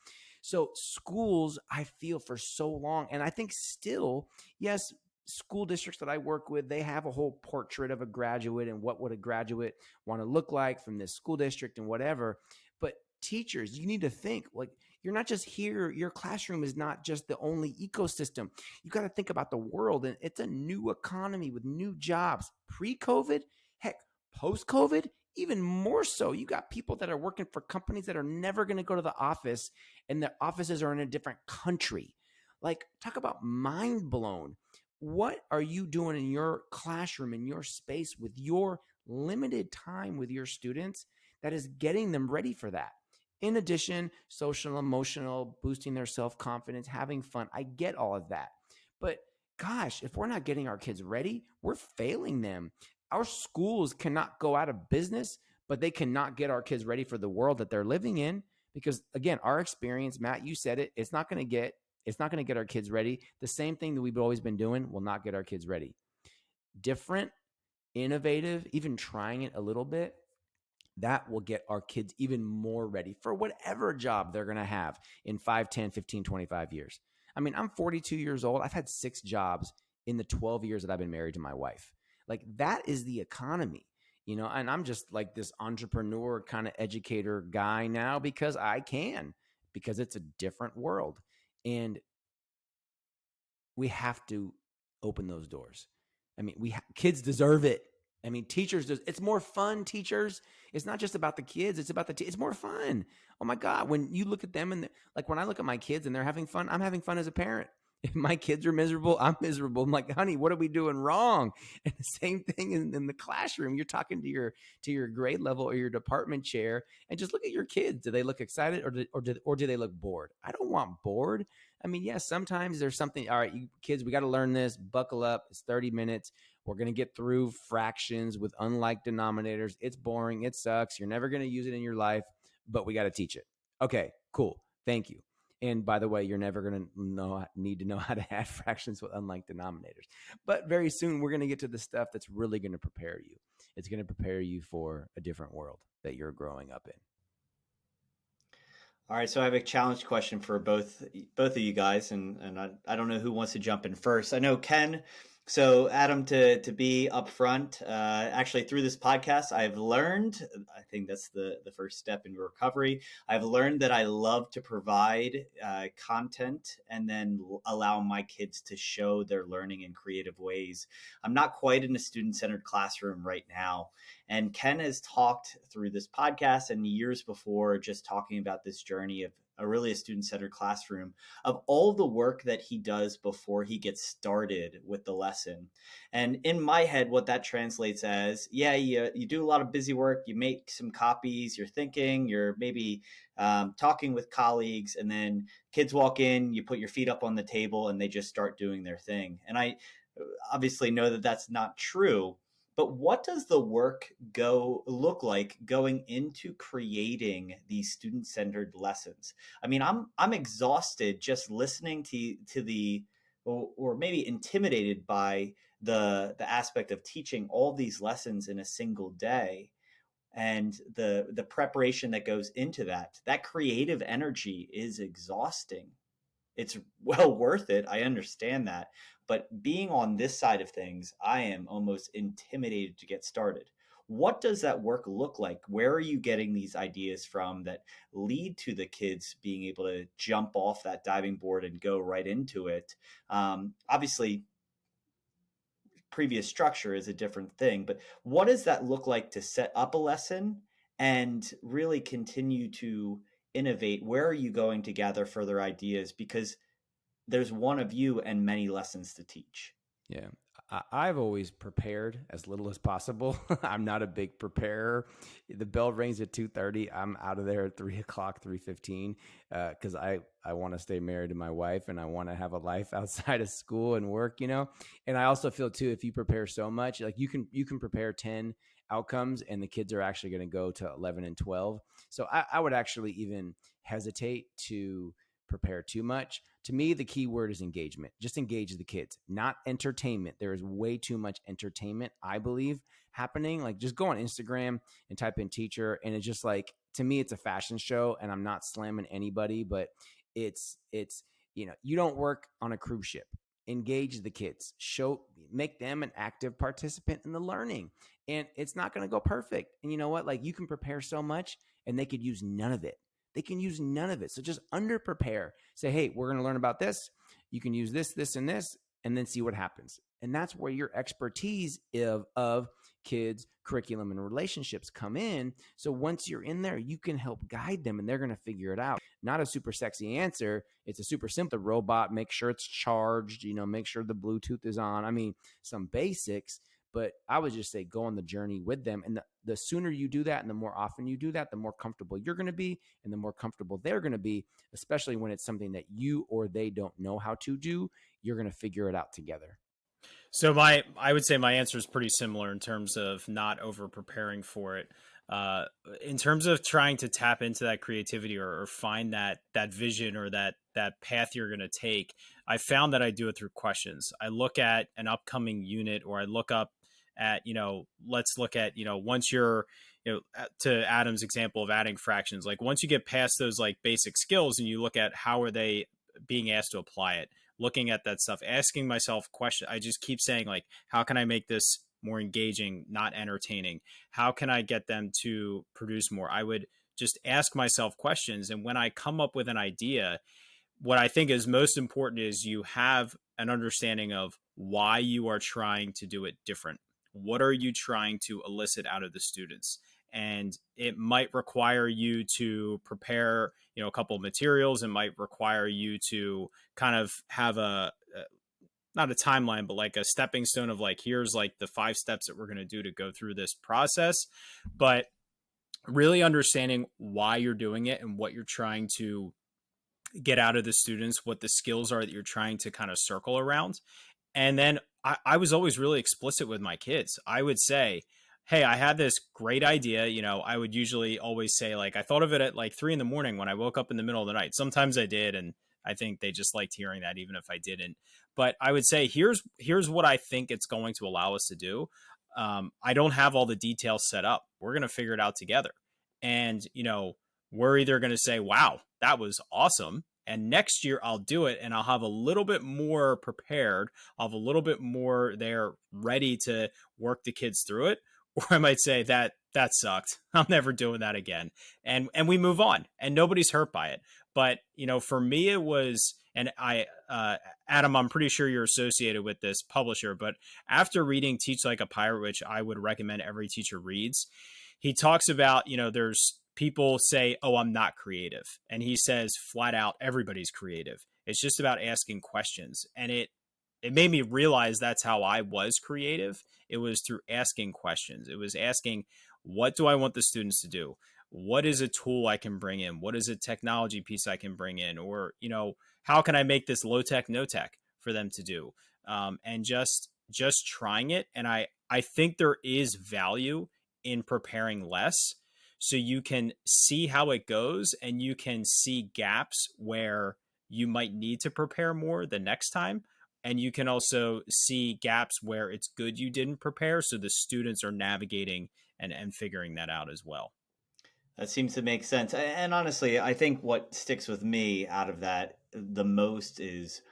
So schools, I feel for so long, and I think still, yes, school districts that I work with, they have a whole portrait of a graduate and what would a graduate want to look like from this school district and whatever. But teachers, you need to think, like, you're not just here. Your classroom is not just the only ecosystem. You got to think about the world, and it's a new economy with new jobs. Pre-COVID, heck, post-COVID, even more so, you got people that are working for companies that are never going to go to the office, and their offices are in a different country. Like, talk about mind blown. What are you doing in your classroom, in your space, with your limited time with your students that is getting them ready for that? In addition, social, emotional, boosting their self-confidence, having fun. I get all of that. But gosh, if we're not getting our kids ready, we're failing them. Our schools cannot go out of business, but they cannot get our kids ready for the world that they're living in. Because again, our experience, Matt, you said it, it's not going to get our kids ready. The same thing that we've always been doing will not get our kids ready. Different, innovative, even trying it a little bit, that will get our kids even more ready for whatever job they're going to have in 5, 10, 15, 25 years. I mean, I'm 42 years old. I've had 6 jobs in the 12 years that I've been married to my wife. Like, that is the economy, and I'm just like this entrepreneur kind of educator guy now because because it's a different world. And we have to open those doors. I mean, kids deserve it. I mean, it's more fun, teachers. It's not just about the kids. It's about it's more fun. Oh my God. When you look at them and like when I look at my kids and they're having fun, I'm having fun as a parent. If my kids are miserable, I'm miserable. I'm like, honey, what are we doing wrong? And the same thing in the classroom. You're talking to your grade level or your department chair and just look at your kids. Do they look excited or do they look bored? I don't want bored. I mean, yes, sometimes there's something. All right, you kids, we got to learn this. Buckle up. It's 30 minutes. We're going to get through fractions with unlike denominators. It's boring. It sucks. You're never going to use it in your life, but we got to teach it. Okay, cool. Thank you. And by the way, you're never going to need to know how to add fractions with unlike denominators. But very soon, we're going to get to the stuff that's really going to prepare you. It's going to prepare you for a different world that you're growing up in. All right, so I have a challenge question for both of you guys, and I don't know who wants to jump in first. I know Ken. So Adam, to be upfront, actually through this podcast, I've learned, I think that's the first step in recovery. I've learned that I love to provide content and then allow my kids to show their learning in creative ways. I'm not quite in a student-centered classroom right now. And Ken has talked through this podcast and years before, just talking about this journey of a student-centered classroom, of all the work that he does before he gets started with the lesson. And in my head, what that translates as, you do a lot of busy work, you make some copies, you're thinking, you're maybe talking with colleagues, and then kids walk in, you put your feet up on the table, and they just start doing their thing. And I obviously know that that's not true. But what does the work look like going into creating these student-centered lessons? I mean, I'm exhausted just listening to the, or maybe intimidated by the aspect of teaching all these lessons in a single day, and the preparation that goes into that. That creative energy is exhausting. It's well worth it. I understand that. But being on this side of things, I am almost intimidated to get started. What does that work look like? Where are you getting these ideas from that lead to the kids being able to jump off that diving board and go right into it? Obviously, previous structure is a different thing, but what does that look like to set up a lesson and really continue to innovate? Where are you going to gather further ideas? Because there's one of you and many lessons to teach. Yeah. I've always prepared as little as possible. I'm not a big preparer. The bell rings at 2:30. I'm out of there at 3 o'clock, 3:15, because I want to stay married to my wife and I want to have a life outside of school and work, And I also feel too, if you prepare so much, like you can prepare 10 outcomes and the kids are actually going to go to 11 and 12. So I would actually even hesitate to prepare too much. To me, the key word is engagement. Just engage the kids, not entertainment. There is way too much entertainment, I believe, happening. Like, just go on Instagram and type in teacher, and it's just like, to me, it's a fashion show, and I'm not slamming anybody, but it's you don't work on a cruise ship. Engage the kids, make them an active participant in the learning. And it's not going to go perfect. And you know what? Like, you can prepare so much and they could use none of it. They can use none of it. So just under prepare. Say, hey, we're going to learn about this. You can use this, this, and this, and then see what happens. And that's where your expertise of kids, curriculum, and relationships come in. So once you're in there, you can help guide them and they're going to figure it out. Not a super sexy answer. It's a super simple robot. Make sure it's charged, make sure the Bluetooth is on. I mean, some basics, but I would just say go on the journey with them. And the sooner you do that and the more often you do that, the more comfortable you're going to be and the more comfortable they're going to be, especially when it's something that you or they don't know how to do. You're going to figure it out together. So I would say my answer is pretty similar in terms of not over preparing for it. Uh, in terms of trying to tap into that creativity or find that vision or that path you're going to take, I found that I do it through questions. I look at an upcoming unit, or I look up at, let's look at, once you're, to Adam's example of adding fractions, like once you get past those like basic skills and you look at how are they being asked to apply it, looking at that stuff, asking myself questions. I just keep saying, like, how can I make this more engaging, not entertaining? How can I get them to produce more? I would just ask myself questions. And when I come up with an idea, what I think is most important is you have an understanding of why you are trying to do it different. What are you trying to elicit out of the students? And it might require you to prepare, a couple of materials. It might require you to kind of have not a timeline, but like a stepping stone of like, here's like the 5 steps that we're going to do to go through this process. But really understanding why you're doing it and what you're trying to get out of the students, what the skills are that you're trying to kind of circle around. And then I was always really explicit with my kids. I would say, hey, I had this great idea. I would usually always say, like, I thought of it at like 3 a.m. when I woke up in the middle of the night. Sometimes I did. And I think they just liked hearing that, even if I didn't. But I would say, here's what I think it's going to allow us to do. I don't have all the details set up. We're going to figure it out together. And, we're either going to say, wow, that was awesome. And next year I'll do it and I'll have a little bit more prepared. I'll have a little bit more there ready to work the kids through it. Or I might say that sucked. I'm never doing that again. And we move on and nobody's hurt by it. But, for me, it was, and Adam, I'm pretty sure you're associated with this publisher, but after reading Teach Like a Pirate, which I would recommend every teacher reads, he talks about, there's people say, oh, I'm not creative. And he says flat out, everybody's creative. It's just about asking questions. And it made me realize that's how I was creative. It was through asking questions. It was asking, what do I want the students to do? What is a tool I can bring in? What is a technology piece I can bring in? Or, how can I make this low tech, no tech for them to do? And just trying it. And I think there is value in preparing less, so you can see how it goes and you can see gaps where you might need to prepare more the next time. And you can also see gaps where it's good you didn't prepare, so the students are navigating and figuring that out as well. That seems to make sense. And honestly, I think what sticks with me out of that the most is,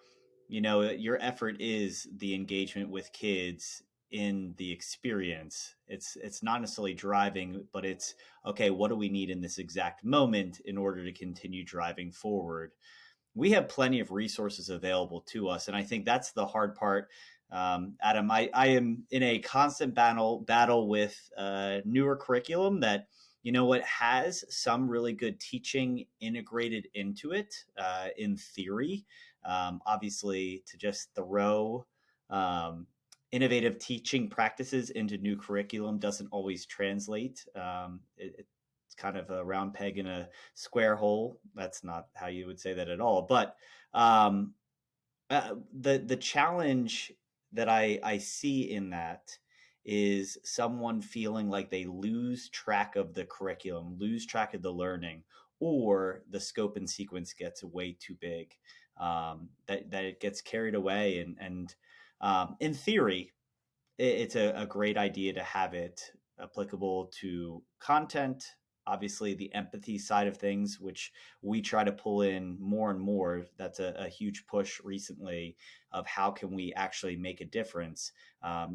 your effort is the engagement with kids in the experience. It's not necessarily driving, but it's, okay, what do we need in this exact moment in order to continue driving forward? We have plenty of resources available to us. And I think that's the hard part. Adam, I am in a constant battle with newer curriculum that, what has some really good teaching integrated into it in theory. Obviously, to just throw innovative teaching practices into new curriculum doesn't always translate. It's kind of a round peg in a square hole. That's not how you would say that at all. But the challenge that I see in that is someone feeling like they lose track of the curriculum, lose track of the learning, or the scope and sequence gets way too big, that it gets carried away. And in theory, it's a great idea to have it applicable to content. Obviously, the empathy side of things, which we try to pull in more and more. That's a huge push recently of how can we actually make a difference.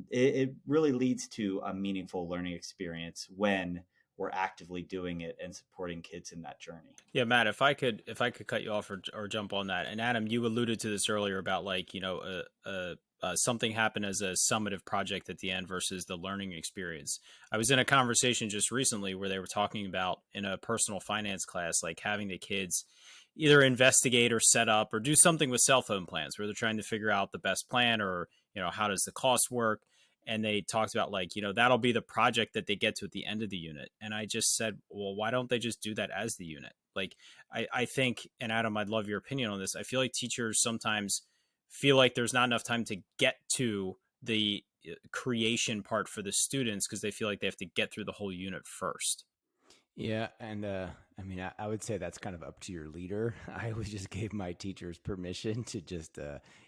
It really leads to a meaningful learning experience when we're actively doing it and supporting kids in that journey. Yeah, Matt, if I could cut you off or jump on that. And Adam, you alluded to this earlier about like, a something happen as a summative project at the end versus the learning experience. I was in a conversation just recently where they were talking about in a personal finance class, like having the kids either investigate or set up or do something with cell phone plans where they're trying to figure out the best plan or, how does the cost work? And they talked about like, that'll be the project that they get to at the end of the unit. And I just said, well, why don't they just do that as the unit? Like, I think, and Adam, I'd love your opinion on this. I feel like teachers sometimes feel like there's not enough time to get to the creation part for the students because they feel like they have to get through the whole unit first. Yeah, and I mean, I would say that's kind of up to your leader. I always just gave my teachers permission to just,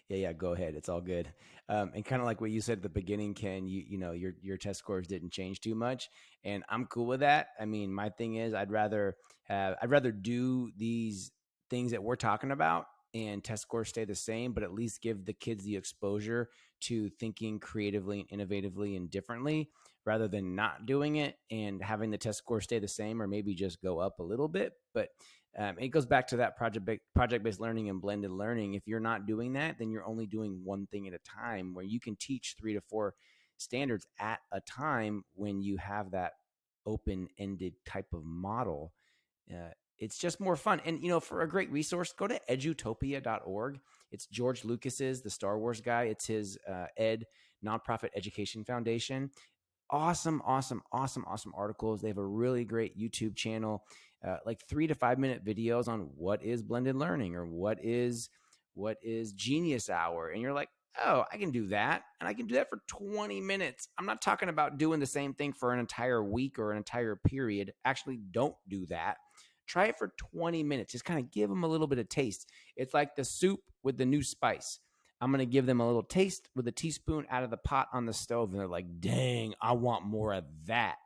yeah, go ahead, it's all good. And kind of like what you said at the beginning, Ken, your test scores didn't change too much, and I'm cool with that. I mean, my thing is, I'd rather do these things that we're talking about, and test scores stay the same, but at least give the kids the exposure to thinking creatively and innovatively and differently rather than not doing it and having the test score stay the same or maybe just go up a little bit. But it goes back to that project-based learning and blended learning. If you're not doing that, then you're only doing one thing at a time, where you can teach 3 to 4 standards at a time when you have that open-ended type of model. It's just more fun. And, for a great resource, go to edutopia.org. It's George Lucas's, the Star Wars guy. It's his nonprofit education foundation. Awesome articles. They have a really great YouTube channel, like 3 to 5 minute videos on what is blended learning or what is Genius Hour. And you're like, oh, I can do that. And I can do that for 20 minutes. I'm not talking about doing the same thing for an entire week or an entire period. Actually, don't do that. Try it for 20 minutes. Just kind of give them a little bit of taste. It's like the soup with the new spice. I'm going to give them a little taste with a teaspoon out of the pot on the stove. And they're like, dang, I want more of that.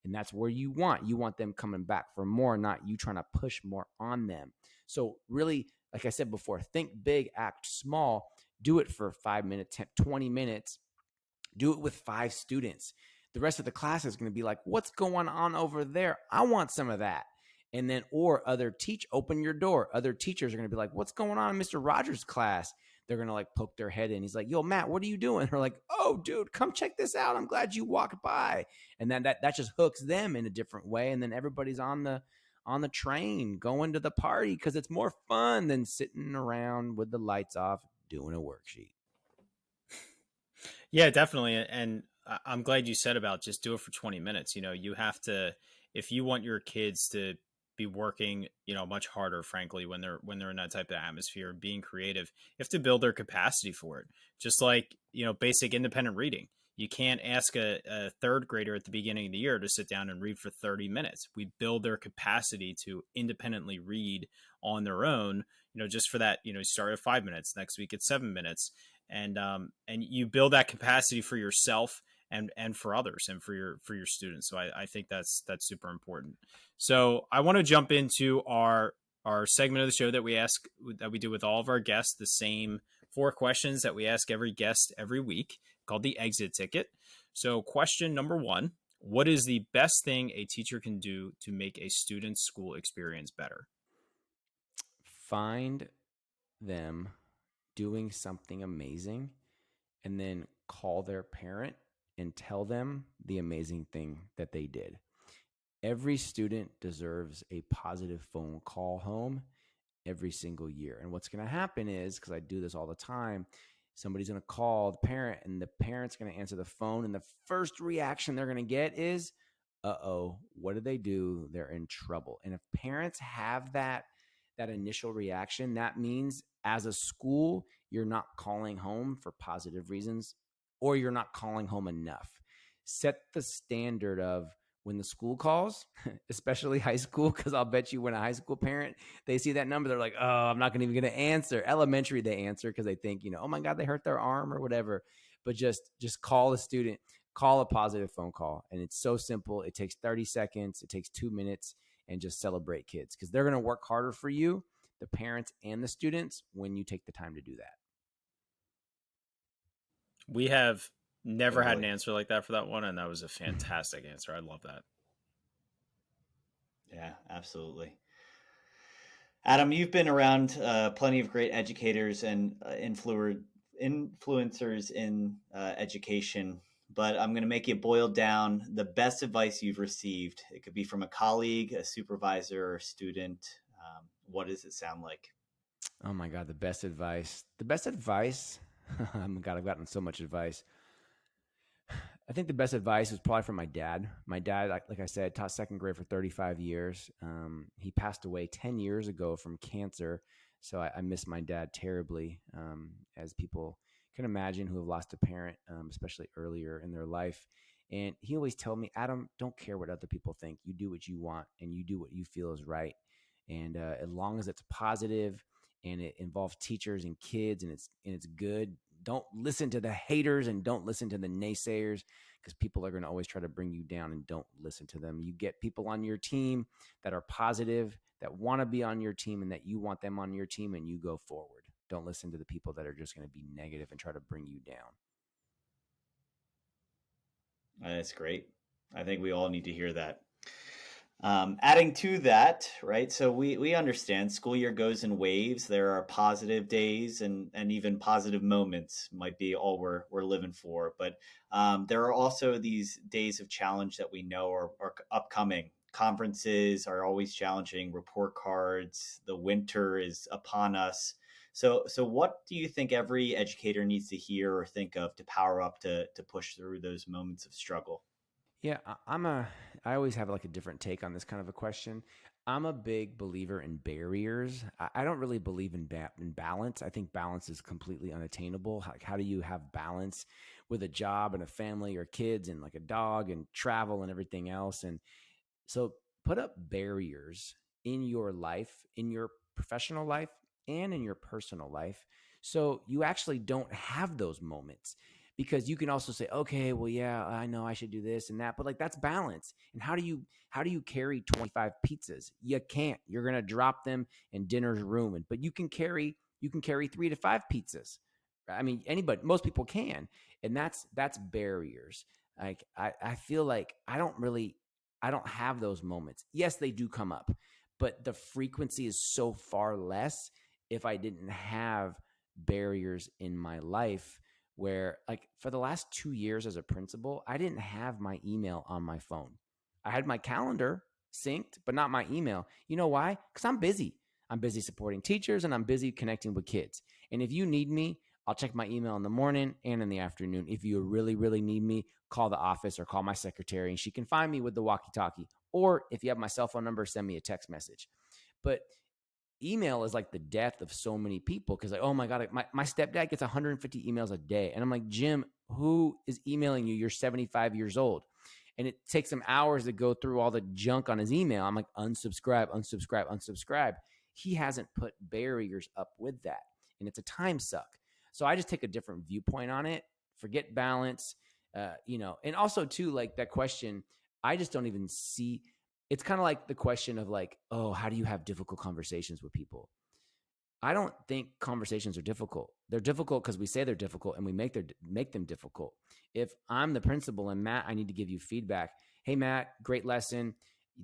And that's where you want them coming back for more, not you trying to push more on them. So really, like I said before, think big, act small, do it for 5 minutes, 20 minutes, do it with 5 students. The rest of the class is going to be like, what's going on over there? I want some of that. And then, or open your door. Other teachers are going to be like, what's going on in Mr. Rogers' class? They're going to like poke their head in. He's like, yo, Matt, what are you doing? They're like, oh, dude, come check this out. I'm glad you walked by. And then that just hooks them in a different way. And then everybody's on the train going to the party because it's more fun than sitting around with the lights off doing a worksheet. Yeah, definitely. And I'm glad you said about just do it for 20 minutes. You have to, if you want your kids to be working, much harder, frankly, when they're in that type of atmosphere, being creative, you have to build their capacity for it. Just like, basic independent reading. You can't ask a third grader at the beginning of the year to sit down and read for 30 minutes. We build their capacity to independently read on their own, just for that, start at 5 minutes, next week it's 7 minutes. And you build that capacity for yourself and for others and for your students. So I think that's super important. So I want to jump into our segment of the show that we do with all of our guests, the same 4 questions that we ask every guest every week, called the exit ticket. So question number 1, what is the best thing a teacher can do to make a student's school experience better? Find them doing something amazing and then call their parent and tell them the amazing thing that they did. Every student deserves a positive phone call home every single year. And what's going to happen is, because I do this all the time, somebody's going to call the parent and the parent's going to answer the phone. And the first reaction they're going to get is, uh-oh, what did they do? They're in trouble. And if parents have that initial reaction, that means as a school, you're not calling home for positive reasons, or you're not calling home enough. Set the standard of when the school calls, especially high school, because I'll bet you when a high school parent, they see that number, they're like, oh, I'm not even going to answer. Elementary, they answer because they think, oh my God, they hurt their arm or whatever. But just call a student, call a positive phone call. And it's so simple. It takes 30 seconds. It takes 2 minutes, and just celebrate kids because they're going to work harder for you, the parents and the students, when you take the time to do that. We have never had an Totally. answer like that for that one, and that was a fantastic answer. I love that. Yeah, absolutely. Adam, you've been around plenty of great educators and influencers in education, but I'm going to make it boil down the best advice you've received. It could be from a colleague, a supervisor, or a student. What does it sound like? Oh my God, the best advice. The best advice. Oh my God, I've gotten so much advice. I think the best advice was probably from my dad. My dad, like I said, taught second grade for 35 years. He passed away 10 years ago from cancer. So I miss my dad terribly, as people can imagine who have lost a parent, especially earlier in their life. And he always told me, Adam, don't care what other people think. You do what you want and you do what you feel is right. And as long as it's positive and it involves teachers and kids and it's good, don't listen to the haters and don't listen to the naysayers, because people are going to always try to bring you down, and don't listen to them. You get people on your team that are positive, that want to be on your team, and that you want them on your team, and you go forward. Don't listen to the people that are just going to be negative and try to bring you down. That's great. I think we all need to hear that. Adding to that, right? So we understand school year goes in waves. There are positive days and even positive moments might be all we're living for. But there are also these days of challenge that we know are upcoming. Conferences are always challenging. Report cards. The winter is upon us. So what do you think every educator needs to hear or think of to power up to push through those moments of struggle? Yeah, I always have like a different take on this kind of a question. I'm a big believer in barriers. I don't really believe in balance. I think balance is completely unattainable. How do you have balance with a job and a family or kids and like a dog and travel and everything else? And so put up barriers in your life, in your professional life, and in your personal life. So you actually don't have those moments, because you can also say, okay, well, yeah, I know I should do this and that, but like that's balance. And how do you carry 25 pizzas? You can't. You're going to drop them and dinner's ruined, but you can carry 3 to 5 pizzas. I mean, most people can. And that's barriers. Like I feel like I don't have those moments. Yes, they do come up, but the frequency is so far less if I didn't have barriers in my life, where like for the last 2 years as a principal, I didn't have my email on my phone. I had my calendar synced, but not my email. You know why? Because I'm busy. I'm busy supporting teachers and I'm busy connecting with kids. And if you need me, I'll check my email in the morning and in the afternoon. If you really, really need me, call the office or call my secretary and she can find me with the walkie-talkie. Or if you have my cell phone number, send me a text message. But email is like the death of so many people, because like, oh my God, my stepdad gets 150 emails a day. And I'm like, Jim, who is emailing you? You're 75 years old. And it takes him hours to go through all the junk on his email. I'm like, unsubscribe, unsubscribe, unsubscribe. He hasn't put barriers up with that. And it's a time suck. So I just take a different viewpoint on it. Forget balance, and also too, like that question, I just don't even see. It's kind of like the question of like, oh, how do you have difficult conversations with people? I don't think conversations are difficult. They're difficult because we say they're difficult and we make them difficult. If I'm the principal and Matt, I need to give you feedback. Hey, Matt, great lesson.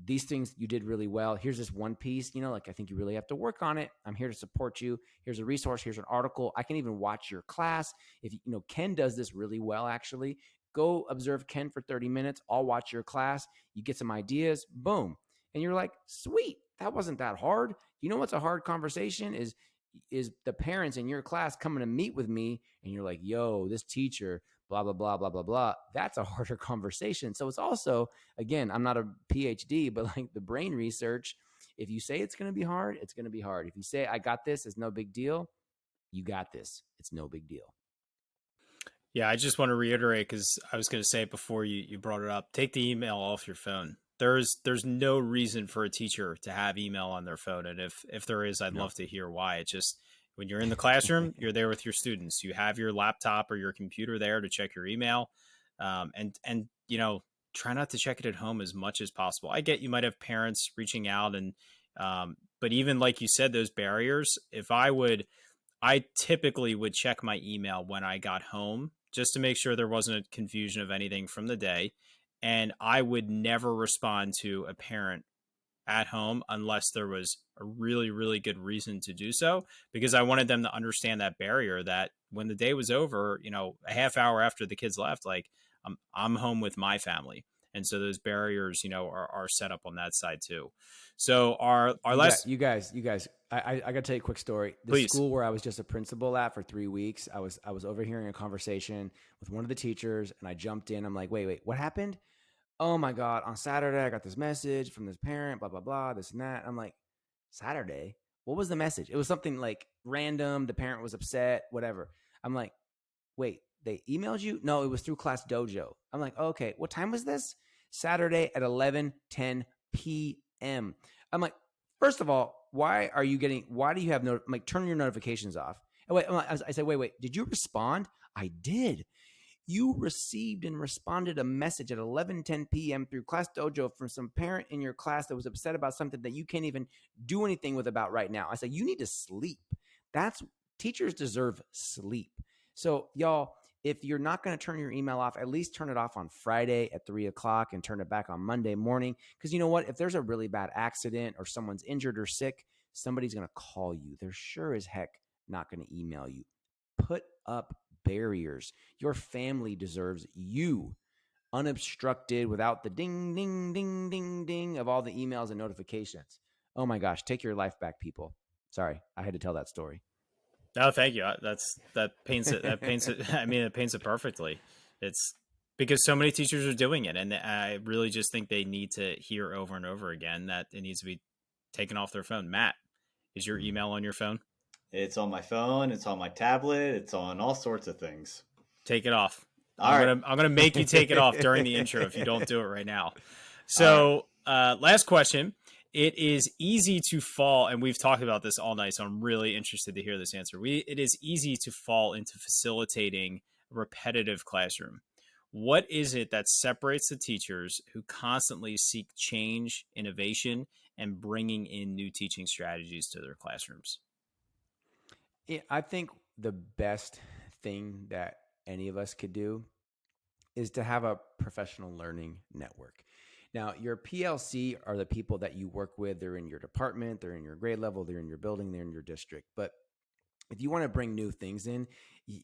These things you did really well. Here's this one piece, like I think you really have to work on it. I'm here to support you. Here's a resource. Here's an article. I can even watch your class. If Ken does this really well, actually. Go observe Ken for 30 minutes. I'll watch your class. You get some ideas. Boom. And you're like, sweet. That wasn't that hard. You know what's a hard conversation is the parents in your class coming to meet with me and you're like, yo, this teacher, blah, blah, blah, blah, blah, blah. That's a harder conversation. So it's also, again, I'm not a PhD, but like the brain research, if you say it's going to be hard, it's going to be hard. If you say, I got this, it's no big deal. You got this. It's no big deal. Yeah, I just want to reiterate, because I was going to say it before you brought it up. Take the email off your phone. There's no reason for a teacher to have email on their phone, and if there is, I'd love to hear why. It just, when you're in the classroom, you're there with your students. You have your laptop or your computer there to check your email, and try not to check it at home as much as possible. I get you might have parents reaching out, and but even like you said, those barriers. I typically would check my email when I got home, just to make sure there wasn't a confusion of anything from the day. And I would never respond to a parent at home unless there was a really, really good reason to do so, because I wanted them to understand that barrier that when the day was over, a half hour after the kids left, like I'm home with my family. And so those barriers, are set up on that side too. So our last, You guys, I got to tell you a quick story. The please. school where I was just a principal at for 3 weeks, I was overhearing a conversation with one of the teachers, and I jumped in. I'm like, wait, what happened? Oh my God, on Saturday, I got this message from this parent, blah, blah, blah, this and that. I'm like, Saturday? What was the message? It was something like random. The parent was upset, whatever. I'm like, wait, they emailed you? No, it was through Class Dojo. I'm like, okay, what time was this? Saturday at 11:10 p.m. I'm like, first of all, why do you have turn your notifications off? And wait, I said, wait, did you respond? I did. You received and responded a message at 11:10 p.m. through Class Dojo from some parent in your class that was upset about something that you can't even do anything with about right now. I said, you need to sleep. Teachers deserve sleep. So y'all, if you're not going to turn your email off, at least turn it off on Friday at 3:00 and turn it back on Monday morning. Because you know what? If there's a really bad accident or someone's injured or sick, somebody's going to call you. They're sure as heck not going to email you. Put up barriers. Your family deserves you unobstructed without the ding, ding, ding, ding, ding of all the emails and notifications. Oh my gosh, take your life back, people. Sorry, I had to tell that story. No, thank you. That paints it. That paints it. I mean, it paints it perfectly. It's because so many teachers are doing it, and I really just think they need to hear over and over again that it needs to be taken off their phone. Matt, is your email on your phone? It's on my phone. It's on my tablet. It's on all sorts of things. Take it off. All right. I'm gonna make you take it off during the intro if you don't do it right now. So, last question. It is easy to fall, and we've talked about this all night, so I'm really interested to hear this answer. It is easy to fall into facilitating a repetitive classroom. What is it that separates the teachers who constantly seek change, innovation, and bringing in new teaching strategies to their classrooms? I think the best thing that any of us could do is to have a professional learning network. Now, your PLC are the people that you work with. They're in your department, they're in your grade level, they're in your building, they're in your district. But if you want to bring new things in,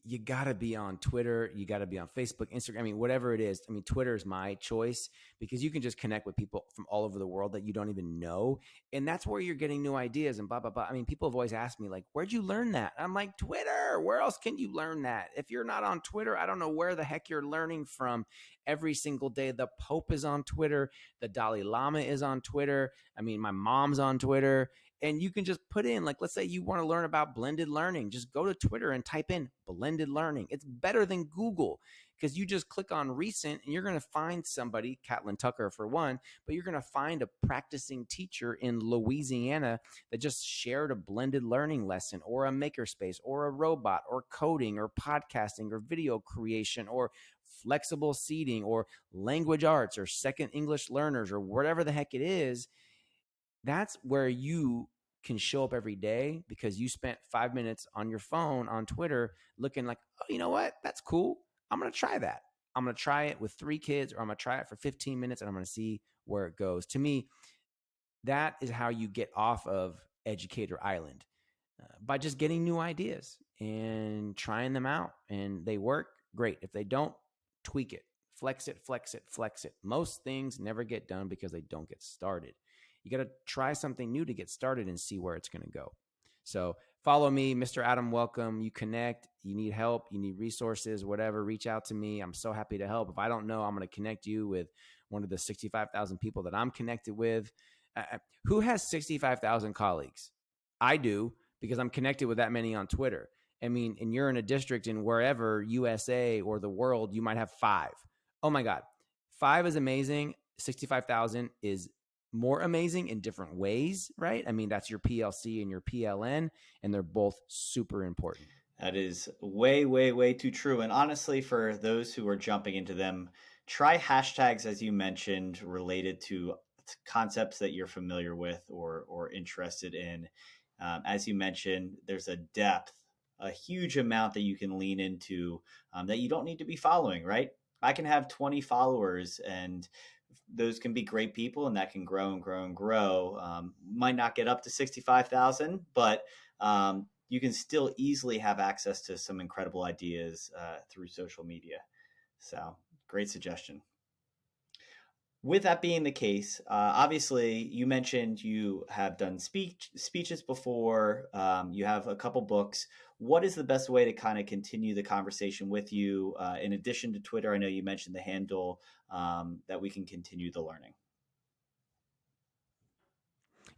you got to be on Twitter. You got to be on Facebook, Instagram. I mean, whatever it is. I mean, Twitter is my choice because you can just connect with people from all over the world that you don't even know. And that's where you're getting new ideas and blah, blah, blah. I mean, people have always asked me, like, where'd you learn that? I'm like, Twitter. Where else can you learn that? If you're not on Twitter, I don't know where the heck you're learning from. Every single day, the Pope is on Twitter. The Dalai Lama is on Twitter. I mean, my mom's on Twitter. And you can just put in, like, let's say you want to learn about blended learning. Just go to Twitter and type in blended learning. It's better than Google because you just click on recent and you're going to find somebody, Catlin Tucker for one, but you're going to find a practicing teacher in Louisiana that just shared a blended learning lesson or a makerspace or a robot or coding or podcasting or video creation or flexible seating or language arts or second English learners or whatever the heck it is. That's where you can show up every day because you spent 5 minutes on your phone on Twitter looking like, oh, you know what? That's cool. I'm going to try that. I'm going to try it with 3 kids, or I'm going to try it for 15 minutes and I'm going to see where it goes. To me, that is how you get off of Educator Island, by just getting new ideas and trying them out. And they work, great. If they don't, tweak it, flex it, flex it, flex it. Most things never get done because they don't get started. You got to try something new to get started and see where it's going to go. So follow me, Mr. Adam Welcome. You connect, you need help, you need resources, whatever, reach out to me. I'm so happy to help. If I don't know, I'm going to connect you with one of the 65,000 people that I'm connected with. Who has 65,000 colleagues? I do, because I'm connected with that many on Twitter. I mean, and you're in a district in wherever, USA or the world, you might have 5. Oh my God. 5 is amazing. 65,000 is more amazing in different ways, right? I mean, that's your PLC and your PLN, and they're both super important. That is way, way, way too true. And honestly, for those who are jumping into them, try hashtags, as you mentioned, related to concepts that you're familiar with or interested in. As you mentioned, there's a depth, a huge amount that you can lean into that you don't need to be following, right? I can have 20 followers and those can be great people, and that can grow and grow and grow. Might not get up to 65,000, but you can still easily have access to some incredible ideas through social media. So great suggestion. With that being the case, obviously you mentioned you have done speeches before. You have a couple books. What is the best way to kind of continue the conversation with you? In addition to Twitter, I know you mentioned the handle that we can continue the learning.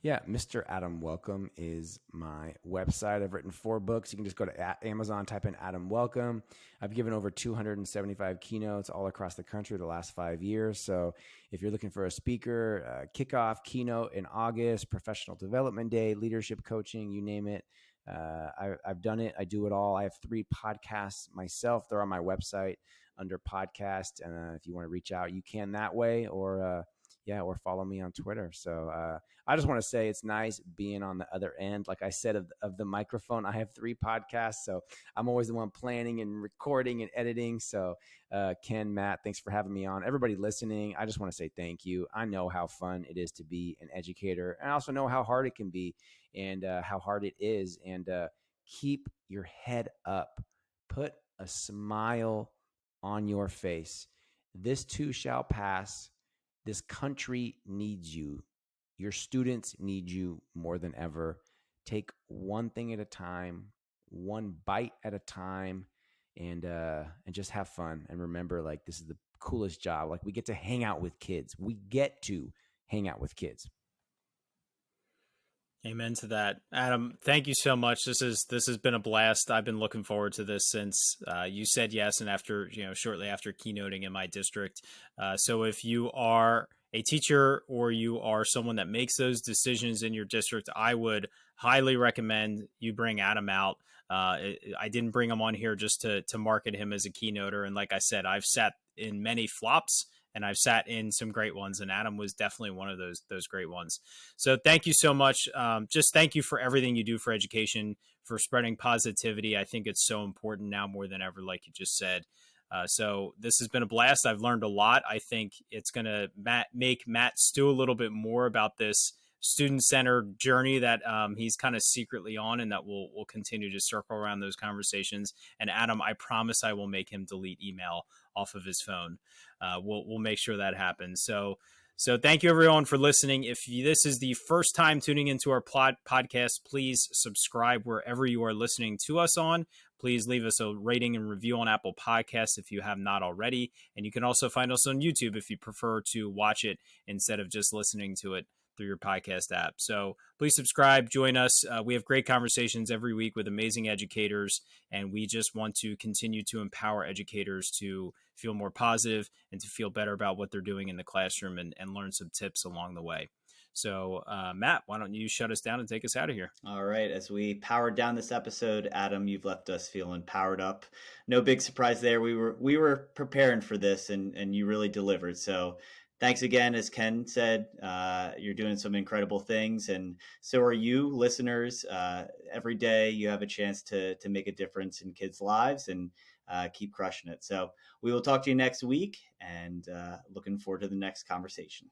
Yeah, Mr. Adam Welcome is my website. I've written 4 books. You can just go to Amazon, type in Adam Welcome. I've given over 275 keynotes all across the country the last 5 years. So if you're looking for a speaker, kickoff, keynote in August, professional development day, leadership coaching, you name it, I've done it. I do it all. I have 3 podcasts myself. They're on my website under podcast. And if you want to reach out, you can that way, or follow me on Twitter. So I just want to say it's nice being on the other end. Like I said, of the microphone, I have 3 podcasts. So I'm always the one planning and recording and editing. So Ken, Matt, thanks for having me on. Everybody listening, I just want to say thank you. I know how fun it is to be an educator. And I also know how hard it can be and how hard it is. And keep your head up. Put a smile on your face. This too shall pass. This country needs you. Your students need you more than ever. Take one thing at a time, one bite at a time, and just have fun. And remember, like, this is the coolest job. Like, we get to hang out with kids. We get to hang out with kids. Amen to that. Adam, thank you so much. This has been a blast. I've been looking forward to this since you said yes, and after, shortly after keynoting in my district. So if you are a teacher or you are someone that makes those decisions in your district, I would highly recommend you bring Adam out. I didn't bring him on here just to market him as a keynoter. And like I said, I've sat in many flops and I've sat in some great ones, and Adam was definitely one of those great ones. So thank you so much. Just thank you for everything you do for education, for spreading positivity. I think it's so important now more than ever, like you just said. So this has been a blast. I've learned a lot. I think it's going to make Matt stew a little bit more about this student-centered journey that he's kind of secretly on, and that we'll continue to circle around those conversations. And Adam, I promise I will make him delete email off of his phone. We'll make sure that happens. So thank you everyone for listening. If this is the first time tuning into our podcast, please subscribe wherever you are listening to us on. Please leave us a rating and review on Apple Podcasts if you have not already. And you can also find us on YouTube if you prefer to watch it instead of just listening to it through your podcast app. So please subscribe, join us. We have great conversations every week with amazing educators, and we just want to continue to empower educators to feel more positive and to feel better about what they're doing in the classroom and learn some tips along the way. So Matt, why don't you shut us down and take us out of here? All right. As we powered down this episode, Adam, you've left us feeling powered up. No big surprise there. We were preparing for this, and you really delivered. So thanks again. As Ken said, you're doing some incredible things, and so are you, listeners. Every day you have a chance to make a difference in kids' lives, and keep crushing it. So we will talk to you next week, and looking forward to the next conversation.